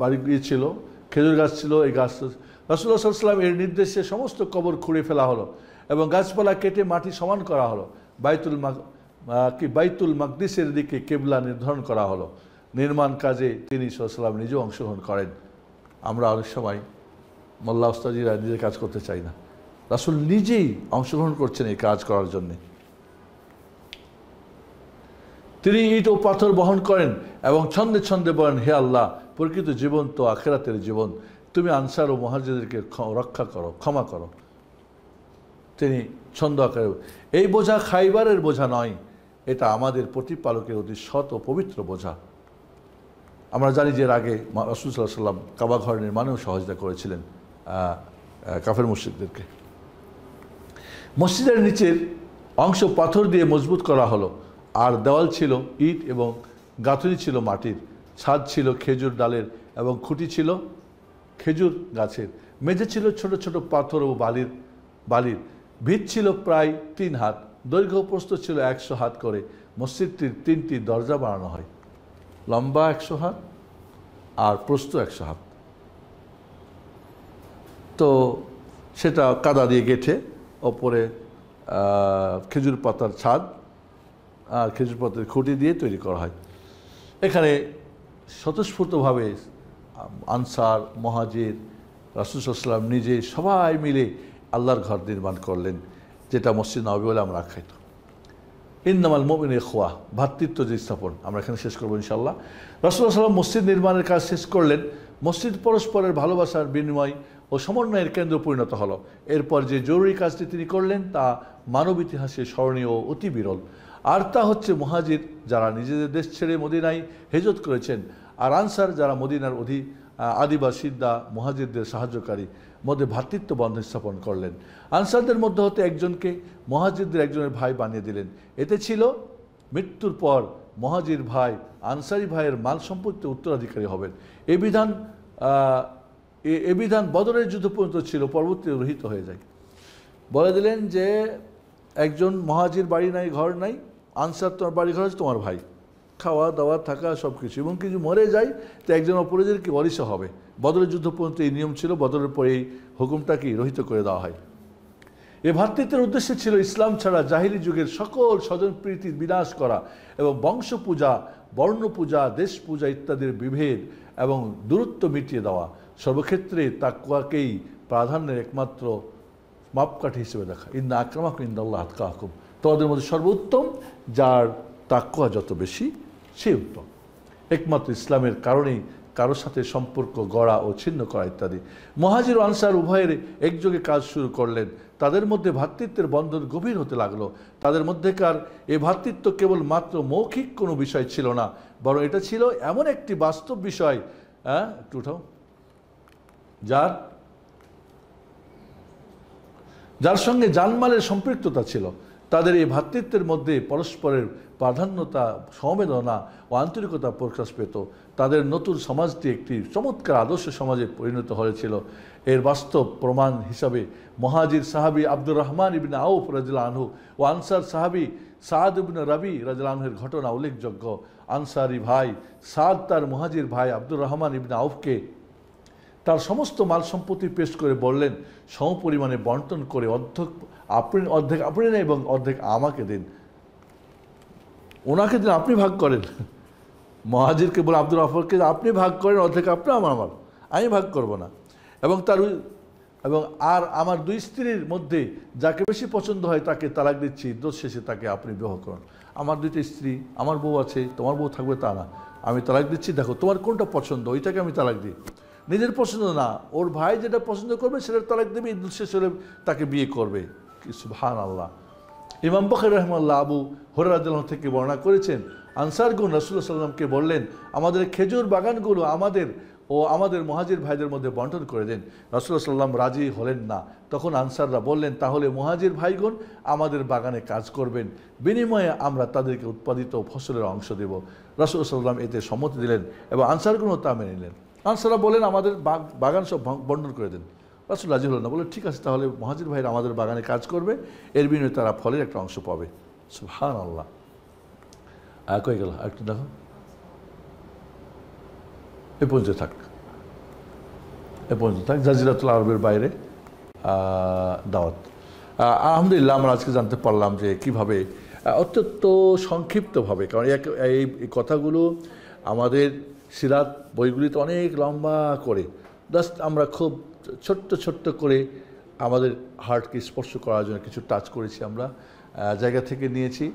বাড়ি ছিল, খেজুর গাছ ছিল। এই গাছ রাসূলুল্লাহ সাল্লাল্লাহু আলাইহি ওয়াসাল্লাম এর নির্দেশে সমস্ত কবর খুঁড়ে ফেলা হলো এবং গাছপালা কেটে মাটি সমান করা হলো। বাইতুল মাকদিসের দিকে কেবলা নির্ধারণ করা হলো। নির্মাণ কাজে তিনি সাল্লাল্লাহু আলাইহি ওয়াসাল্লাম নিজেও অংশগ্রহণ করেন। আমরা অনেক সময় মোল্লা উস্তাদিরা নিজে কাজ করতে চাই না, রাসূল নিজেই অংশগ্রহণ করছেন এই কাজ করার জন্যে। তিনি ইট ও পাথর বহন করেন এবং ছন্দে ছন্দে বলেন, হে আল্লাহ, প্রকৃত জীবন তো আখিরাতের জীবন, তুমি আনসার ও মুহাজিরদেরকে রক্ষা করো, ক্ষমা করো। তিনি ছন্দ আকারে, এই বোঝা খাইবারের বোঝা নয়, এটা আমাদের প্রতিপালকের অতি সৎ ও পবিত্র বোঝা। আমরা জানি যে এর আগে রাসূল সাল্লাল্লাহু আলাইহি ওয়াসাল্লাম কাবা ঘর নির্মাণেও সহযোগিতা করেছিলেন কাফের মুশরিকদেরকে। মসজিদের নিচের অংশ পাথর দিয়ে মজবুত করা হলো, আর দেওয়াল ছিল ইট এবং গাঁথুনি ছিল মাটির, ছাদ ছিল খেজুর ডালের এবং খুঁটি ছিল খেজুর গাছের, মেঝে ছিল ছোট ছোট পাথর ও বালির, ভিত ছিল প্রায় 3 হাত, দৈর্ঘ্য প্রস্থ ছিল 100 হাত করে। মসজিদটির 3টি দরজা বানানো হয়, লম্বা 100 হাত আর প্রস্থ 100 হাত। তো সেটা কাদা দিয়ে গেঁথে ওপরে খেজুর পাতার ছাদ আর খেজুর পাতার খুঁটি দিয়ে তৈরি করা হয়। এখানে স্বতঃস্ফূর্তভাবে আনসার, মুহাজির, রাসূল সাল্লাল্লাহু আলাইহি ওয়াসাল্লাম নিজে সবাই মিলে আল্লাহর ঘর নির্মাণ করলেন, যেটা মসজিদ নববী বলে আমরা আখ্যায়িত। ইন্নামাল মুমিনুনা ইখওয়া, ভ্রাতৃত্ব যে স্থাপন, আমরা এখানে শেষ করবো ইনশাআল্লাহ। রাসূল সাল্লাল্লাহু আলাইহি ওয়াসাল্লাম মসজিদ নির্মাণের কাজ শেষ করলেন। মসজিদ পরস্পরের ভালোবাসার বিনিময় ও সমন্বয়ের কেন্দ্র পরিণত হলো। এরপর যে জরুরি কাজটি তিনি করলেন তা মানব ইতিহাসে স্মরণীয় ও অতি বিরল, আর তা হচ্ছে মুহাজির যারা নিজেদের দেশ ছেড়ে মদিনায় হিজরত করেছেন, আর আনসার যারা মদিনার আদিবাসীরা মুহাজিরদের সাহায্যকারী মধ্যে ভ্রাতৃত্ব বন্ধন স্থাপন করলেন। আনসারদের মধ্যে হতে একজনকে মুহাজিরদের একজনের ভাই বানিয়ে দিলেন। এতে ছিল মৃত্যুর পর মুহাজির ভাই আনসারি ভাইয়ের মাল সম্পত্তি উত্তরাধিকারী হবেন। এ বিধান বদরের যুদ্ধ পর্যন্ত ছিল, পরবর্তী রহিত হয়ে যায়। বলে দিলেন যে একজন মুহাজির বাড়ি নাই, ঘর নাই, আনসার তোমার বাড়ি ঘর আছে, তোমার ভাই, খাওয়া দাওয়া থাকা সব কিছু, এবং কিছু মরে যায় তো একজন অপরাধীর কি ওয়ারিশ হবে। বদরের যুদ্ধ পর্যন্ত এই নিয়ম ছিল, বদরের পরে এই হুকুমটা কি রহিত করে দেওয়া হয়। এ ভ্রাতৃত্বের উদ্দেশ্য ছিল ইসলাম ছাড়া জাহিলি যুগের সকল স্বজনপ্রীতির বিনাশ করা এবং বংশ পূজা, বর্ণ পূজা, দেশ পূজা ইত্যাদির বিভেদ এবং দূরত্ব মিটিয়ে দেওয়া। সর্বক্ষেত্রে তাকওয়াকেই প্রাধান্যের একমাত্র মাপকাঠি হিসেবে দেখা। ইন্না আক্রামাকুম ইনদাল্লাহি আতকাকুম, তোমাদের মধ্যে সর্বোত্তম যার তাকওয়া যত বেশি সে উত্তম। একমাত্র ইসলামের কারণেই কারোর সাথে সম্পর্ক গড়া ও ছিন্ন করা ইত্যাদি। মুহাজির ও আনসার উভয়ের একযোগে কাজ শুরু করলেন। তাদের মধ্যে ভ্রাতৃত্বের বন্ধন গভীর হতে লাগলো। তাদের মধ্যেকার এই ভ্রাতৃত্ব কেবল মাত্র মৌখিক কোনো বিষয় ছিল না, বরং এটা ছিল এমন একটি বাস্তব বিষয় একটু উঠাও, যার সঙ্গে জানমালের সম্পৃক্ততা ছিল। তাদের এই ভ্রাতৃত্বের মধ্যে পরস্পরের প্রাধান্যতা, সমবেদনা ও আন্তরিকতা প্রকাশ পেত। তাদের নতুন সমাজটি একটি চমৎকার আদর্শ সমাজে পরিণত হয়েছিল। এর বাস্তব প্রমাণ হিসাবে মুহাজির সাহাবী আব্দুর রহমান ইবনে আউফ রাদিয়াল্লাহু আনহু ও আনসার সাহাবী সাদ ইবনে রাবি রাদিয়াল্লাহু আনহুর ঘটনা উল্লেখযোগ্য। আনসারি ভাই সাদ তার মুহাজির ভাই আব্দুর রহমান ইবনে আউফকে তার সমস্ত মাল সম্পত্তি পেশ করে বললেন, সমপরিমাণে বন্টন করে অর্ধেক আপনি নেন এবং অর্ধেক আমাকে দিন। ওনাকে দিন, আপনি ভাগ করেন। মুহাজিরকে বলে আব্দুর রহমানকে আপনি ভাগ করেন, অর্ধেক আপনি আমার, আমি ভাগ করব না। এবং আমার 2 স্ত্রীর মধ্যে যাকে বেশি পছন্দ হয় তাকে তালাক দিচ্ছি, ঈদত শেষে তাকে আপনি বিবাহ করুন। আমার 2টা স্ত্রী, আমার বউ আছে, তোমার বউ থাকবে তা না, আমি তালাক দিচ্ছি, দেখো তোমার কোনটা পছন্দ ওইটাকে আমি তালাক দিই। নিজের পছন্দ না, ওর ভাই যেটা পছন্দ করবে সেটা তালাক দেবে, ঈদ শেষ হলে তাকে বিয়ে করবে। কি সুবহানাল্লাহ। ইমাম বুখারী রাহিমাহুল্লাহ আবু হুরায়রা রাদিয়াল্লাহু থেকে বর্ণনা করেছেন, আনসারগণ রাসূলুল্লাহ সাল্লাল্লাহু আলাইহি ওয়াসাল্লামকে বললেন, আমাদের খেজুর বাগানগুলো আমাদের মুহাজির ভাইদের মধ্যে বন্টন করে দেন। রাসূলুল্লাহ সাল্লাল্লাহু আলাইহি ওয়াসাল্লাম রাজি হলেন না। তখন আনসাররা বললেন, তাহলে মুহাজির ভাইগণ আমাদের বাগানে কাজ করবেন, বিনিময়ে আমরা তাদেরকে উৎপাদিত ফসলের অংশ দেব। রাসূলুল্লাহ সাল্লাল্লাহু আলাইহি ওয়াসাল্লাম এতে সম্মতি দিলেন এবং আনসারগণও তা মেনে নিলেন। আনসাররা বলেন, আমাদের বাগান সব বন্টন করে দেন। রাসূল রাজি হলেন না, বলে ঠিক আছে, তাহলে মুহাজির ভাইরা আমাদের বাগানে কাজ করবে, এর বিনিময়ে তারা ফলের একটা অংশ পাবে। সুবহানাল্লাহ। কই গেল একটু দেখো, এ পর্যন্ত থাক, জাজিরাতুল আরবের বাইরে দাওয়াত। আলহামদুলিল্লাহ, আমরা আজকে জানতে পারলাম যে কীভাবে অত্যন্ত সংক্ষিপ্তভাবে, কারণ এই কথাগুলো আমাদের সিরাত বইগুলিতে অনেক লম্বা করে, জাস্ট আমরা খুব ছোট্ট করে আমাদের হার্টকে স্পর্শ করার জন্য কিছু টাচ করেছি, আমরা জায়গা থেকে নিয়েছি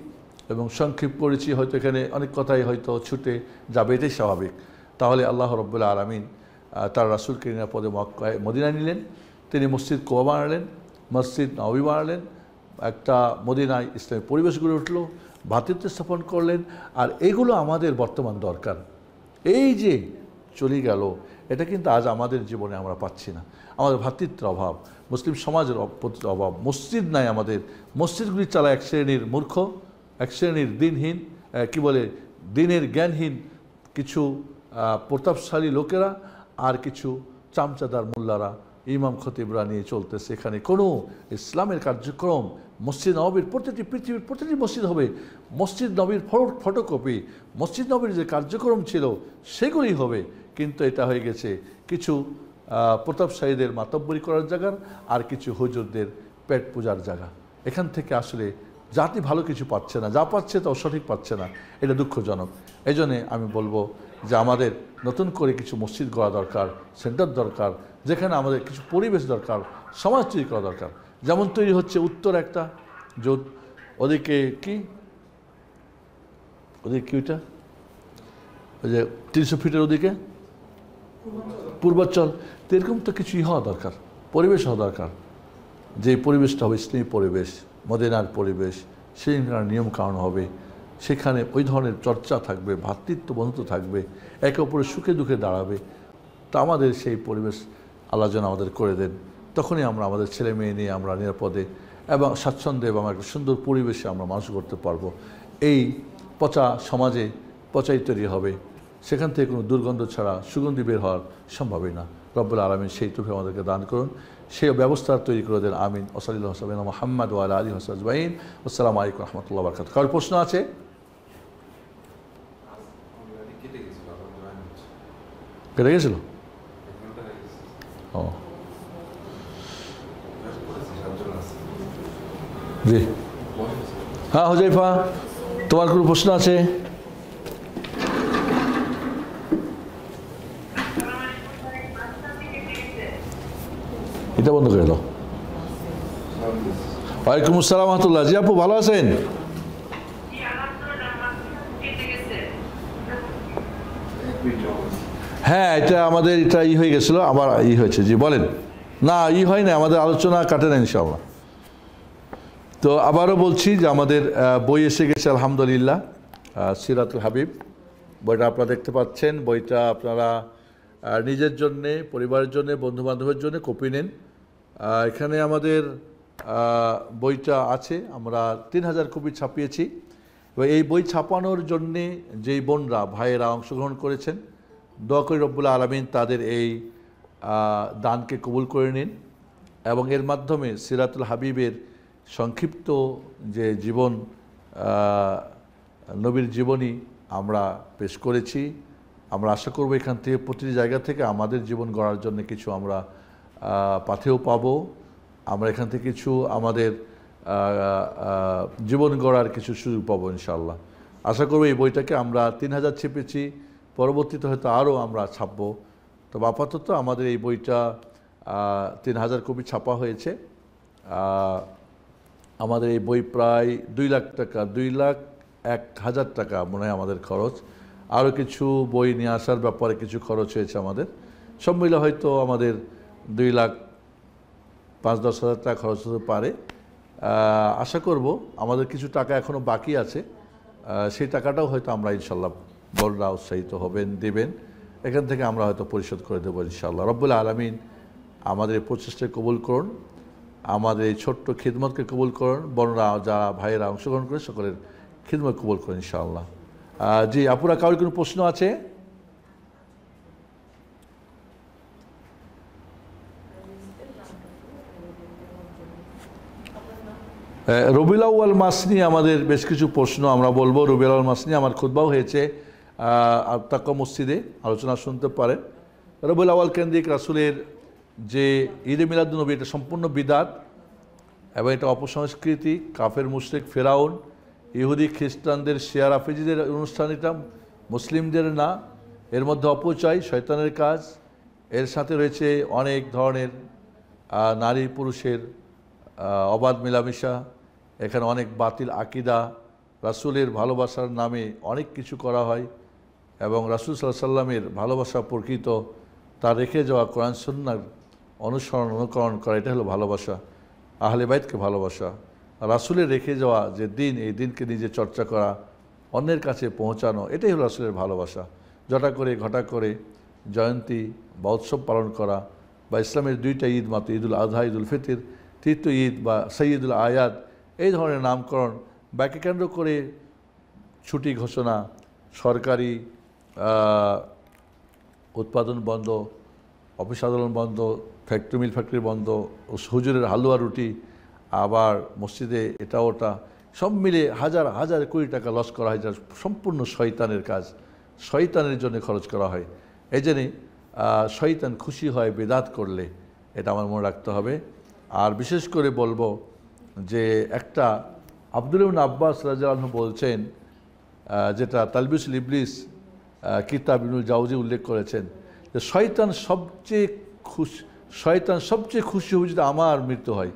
এবং সংক্ষেপ করেছি। হয়তো এখানে অনেক কথাই হয়তো ছুটে যাবে, এটাই স্বাভাবিক। তাহলে আল্লাহ রাব্বুল আলামিন তার রাসূলকে নিরাপদে মদিনায় নিলেন, তিনি মসজিদ কুবা বানালেন, মসজিদ নববী বানালেন, একটা মদিনায় ইসলামী পরিবেশ গড়ে উঠল, ভ্রাতৃত্ব স্থাপন করলেন। আর এগুলো আমাদের বর্তমান দরকার, এই যে চলে গেল, এটা কিন্তু আজ আমাদের জীবনে আমরা পাচ্ছি না। আমাদের ভ্রাতৃত্বের অভাব, মুসলিম সমাজের অভাব, মসজিদ নাই আমাদের। মসজিদগুলি চালায় এক শ্রেণীর মূর্খ, এক শ্রেণীর দিনহীন, কি বলে দিনের জ্ঞানহীন কিছু প্রতাপশালী লোকেরা, আর কিছু চামচাদার মোল্লারা, ইমাম খতিবরা নিয়ে চলতেছে। এখানে কোনো ইসলামের কার্যক্রম, মসজিদ নববীর পৃথিবীর প্রতিটি মসজিদ হবে মসজিদ নবীর ফটোকপি, মসজিদ নবীর যে কার্যক্রম ছিল সেগুলি হবে। কিন্তু এটা হয়ে গেছে কিছু প্রতাপশালীদের মাতব্বরি করার জায়গা, আর কিছু হুজুরদের পেট পূজার জায়গা। এখান থেকে আসলে জাতি ভালো কিছু পাচ্ছে না, যা পাচ্ছে তাও সঠিক পাচ্ছে না, এটা দুঃখজনক। এই জন্যে আমি বলবো যে আমাদের নতুন করে কিছু মসজিদ গড়া দরকার, সেন্টার দরকার, যেখানে আমাদের কিছু পরিবেশ দরকার, সমাজ তৈরি করা দরকার। যেমন তৈরি হচ্ছে উত্তর একটা, যে ওদিকে কি ওইটা ওই যে 300 ফিটের ওদিকে পূর্বাঞ্চল, তো এরকম তো কিছুই হওয়া দরকার, পরিবেশ হওয়া দরকার। যে পরিবেশটা হবে ইসলামী পরিবেশ, মদিনার পরিবেশ, সেখানে নিয়মকানুন হবে, সেখানে ওই ধরনের চর্চা থাকবে, ভ্রাতৃত্ব বন্ধুত্ব থাকবে, একে অপরের সুখে দুঃখে দাঁড়াবে। তা আমাদের সেই পরিবেশ আল্লাহ যেন আমাদের করে দেন। তখনই আমরা আমাদের ছেলে মেয়ে নিয়ে আমরা নিরাপদে এবং স্বাচ্ছন্দ্যে এবং একটা সুন্দর পরিবেশে আমরা মানুষ করতে পারবো। এই পচা সমাজে পচাই তৈরি হবে, সেখান থেকে কোনো দুর্গন্ধ ছাড়া সুগন্ধি বের হওয়ার সম্ভাবই না। রব্বুল আলামিন সেই তৌফিক আমাদেরকে দান করুন, সেই ব্যবস্থা তৈরি করে দেন। আমিন। ওয়াসাল্লাল্লাহু আলা মুহাম্মদ ওয়া আলা আলিহি ওয়া সাহবিহি আজমাইন। আসসালামু আলাইকুম ওয়া রাহমাতুল্লাহি ওয়া বারাকাতুহু। কার প্রশ্ন আছে? কেটে গেছিল? ও জি, হ্যাঁ হুজাইফা, তোমার কোনো প্রশ্ন আছে? এটা বন্ধ করে দাও। ওয়ালাইকুম আসসালাম রহমতুল্লাহ। জি আপু, ভালো আছেন? হ্যাঁ, এটা আমাদের এটা হয়ে গেছিলো, আবার হয়েছে। জি বলেন। না হয় না, আমাদের আলোচনা কাটে না ইনশাআল্লাহ। তো আবারও বলছি যে আমাদের বই এসে গেছে আলহামদুলিল্লাহ, সিরাতুল হাবিব বইটা আপনারা দেখতে পাচ্ছেন। বইটা আপনারা নিজের জন্যে, পরিবারের জন্যে, বন্ধুবান্ধবের জন্যে কপি নেন। এখানে আমাদের বইটা আছে, আমরা 3000 কপি ছাপিয়েছি। এই বই ছাপানোর জন্যে যেই বোনরা ভাইয়েরা অংশগ্রহণ করেছেন, দোয়া করি রব্বুল আলামিন তাদের এই দানকে কবুল করে নিন, এবং এর মাধ্যমে সিরাতুল হাবিবের সংক্ষিপ্ত যে জীবন, নবীর জীবনী আমরা পেশ করেছি। আমরা আশা করব এখান থেকে প্রতিটি জায়গা থেকে আমাদের জীবন গড়ার জন্য কিছু আমরা পাথেও পাবো। আমরা এখান থেকে কিছু আমাদের জীবন গড়ার কিছু সুযোগ পাবো ইনশাআল্লাহ। আশা করব এই বইটাকে আমরা 3000 ছেপেছি, পরবর্তীতে হয়তো আরও আমরা ছাপবো। তবে আপাতত আমাদের এই বইটা 3000 কপি ছাপা হয়েছে। আমাদের এই বই প্রায় 2 লাখ টাকা, 2,01,000 টাকা মনে হয় আমাদের খরচ। আরও কিছু বই নিয়ে আসার ব্যাপারে কিছু খরচ হয়েছে আমাদের, সব মিলে হয়তো আমাদের 2,05,000-10 হাজার টাকা খরচ হতে পারে। আশা করব আমাদের কিছু টাকা এখনও বাকি আছে, সেই টাকাটাও হয়তো আমরা ইনশাল্লাহ বড়রা উৎসাহিত হবেন, দেবেন, এখান থেকে আমরা হয়তো পরিশোধ করে দেবো ইনশাআল্লাহ। রব্বুল আলামিন আমাদের এই প্রচেষ্টায় কবুল করুন, আমাদের এই ছোট্ট খিদমতকে কবুল করুন, বড়রা যারা ভাইয়েরা অংশগ্রহণ করে সকলের খিদমত কবুল করুন ইনশাআল্লাহ। জি আপুরা, কারোর কোনো প্রশ্ন আছে? রবিউল আউয়াল মাস নিয়ে আমাদের বেশ কিছু প্রশ্ন আমরা বলবো। রবিউল আউয়াল মাস নিয়ে আমার খুতবাও হয়েছে, তাকওয়া মসজিদে আলোচনা শুনতে পারেন। রবিউল আউয়াল কেন্দ্রিক রাসূলের যে ঈদে মিলাদুন্নবী, এটা সম্পূর্ণ বিদআত এবং এটা অপসংস্কৃতি, কাফের মুশরিক ফেরাউন, ইহুদি খ্রিস্টানদের শিয়া রাফেজিদের অনুষ্ঠান, এটা মুসলিমদের না। এর মধ্যে অপচয়, শয়তানের কাজ, এর সাথে রয়েছে অনেক ধরনের নারী পুরুষের অবাধ মেলামেশা, এখানে অনেক বাতিল আকিদা, রাসূলের ভালোবাসার নামে অনেক কিছু করা হয়, এবং রাসূল সাল্লাল্লাহু আলাইহি সাল্লামের ভালোবাসা প্রকৃত, তার রেখে যাওয়া কোরআন সুন্নাহর অনুকরণ করা, এটা হলো ভালোবাসা। আহলে বাইতকে ভালোবাসা, রাসূলের রেখে যাওয়া যে দিন, এই দিনকে নিজে চর্চা করা, অন্যের কাছে পৌঁছানো, এটাই হলো রাসূলের ভালোবাসা। জটা করে ঘটা করে জয়ন্তী বা উৎসব পালন করা, বা ইসলামের দুইটা ঈদ মাত্র, ঈদুল আজহা, ঈদুল ফিতর, তৃতীয় ঈদ বা সৈয়দুল আয়াদ, এই ধরনের নামকরণ বাকি কেন্দ্র করে ছুটি ঘোষণা, সরকারি উৎপাদন বন্ধ, অফিস আন্দোলন বন্ধ, ফ্যাক্টরি বন্ধ, হুজুরের হালুয়া রুটি, আবার মসজিদে এটা ওটা সব মিলে হাজার হাজার কোটি টাকা লস করা হয়, যা সম্পূর্ণ শয়তানের কাজ, শয়তানের জন্য খরচ করা হয়। এই জন্যে শয়তান খুশি হয় বেদাত করলে, এটা আমার মনে রাখতে হবে। আর বিশেষ করে বলবো যে একটা আব্দুল্লাহ ইবনে আব্বাস রাদিয়াল্লাহু আনহু বলছেন, যেটা তালবিসুল ইবলিস কিতাব ইবনুল জাওজি উল্লেখ করেছেন, যে শয়তান সবচেয়ে খুশি হবে যদি আমার মৃত্যু হয়।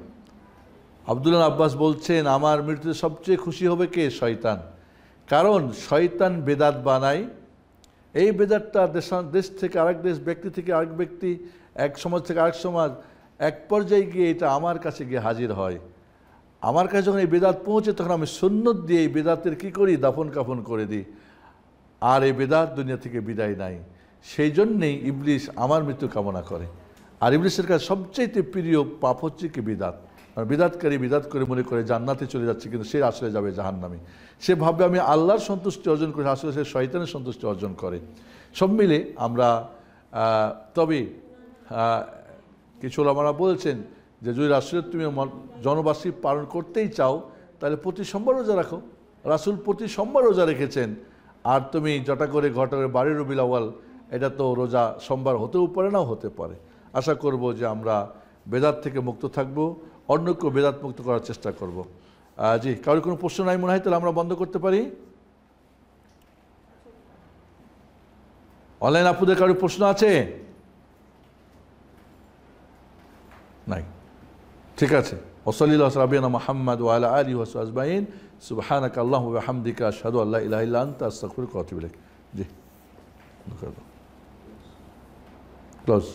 আব্দুল্লাহ আব্বাস বলছেন, আমার মৃত্যুতে সবচেয়ে খুশি হবে কে? শয়তান। কারণ শয়তান বেদাত বানায়, এই বেদাতটা দেশ থেকে আরেক দেশ, ব্যক্তি থেকে আরেক ব্যক্তি, এক সমাজ থেকে আরেক সমাজ, এক পর্যায়ে গিয়ে এটা আমার কাছে গিয়ে হাজির হয়। আমার কাছে যখন এই বেদাত পৌঁছে, তখন আমি সুন্নত দিয়ে এই বেদাতের কী করি? দাফন কাফন করে দিই। আর এই বেদাত দুনিয়া থেকে বিদায় নাই। সেই জন্যেই ইবলিস আমার মৃত্যু কামনা করে। আর ইবলিসের কাছে সবচেয়ে প্রিয় পাপ হচ্ছে কি? বিদাত। আর বিদাতকারী বিদাত করে মনে করে জান্নাতে চলে যাচ্ছে, কিন্তু সে আসলে যাবে জাহান্নামে। সে ভাববে আমি আল্লাহর সন্তুষ্টি অর্জন করি, আসলে সে শয়তানের সন্তুষ্টি অর্জন করে। সব মিলে আমরা তবে কিছু ওলামারা বলছেন যে যদি রাসূলের তুমি জনবাসী পালন করতেই চাও, তাহলে প্রতি সোমবার রোজা রাখো। রাসূল প্রতি সোমবার রোজা রেখেছেন। আর তুমি জটা করে ঘটা করে 12 রবিউল আউয়াল, এটা তো রোজা সোমবার হতেও পারে, নাও হতে পারে। আশা করব যে আমরা বেদাত থেকে মুক্ত থাকব, অন্যকেও বেদাত মুক্ত করার চেষ্টা করব। জি, কারোর কোনো প্রশ্ন নাই মনে হয়? তাহলে আমরা বন্ধ করতে পারি। অনলাইন আপুদের কারোর প্রশ্ন আছে? নাই, ঠিক আছে। ওয়াসাল্লাল্লাহু আলা নবিয়িনা মুহাম্মদ ওয়া আলা আলিহি ওয়া সাহবিহি আজমাইন। সুবহানাকা আল্লাহুম্মা ওয়া বিহামদিকা আশহাদু আল্লা ইলাহা ইল্লা আনতা আস্তাগফিরুকা ওয়া আতুবু ইলাইক। জি, ক্লোজ।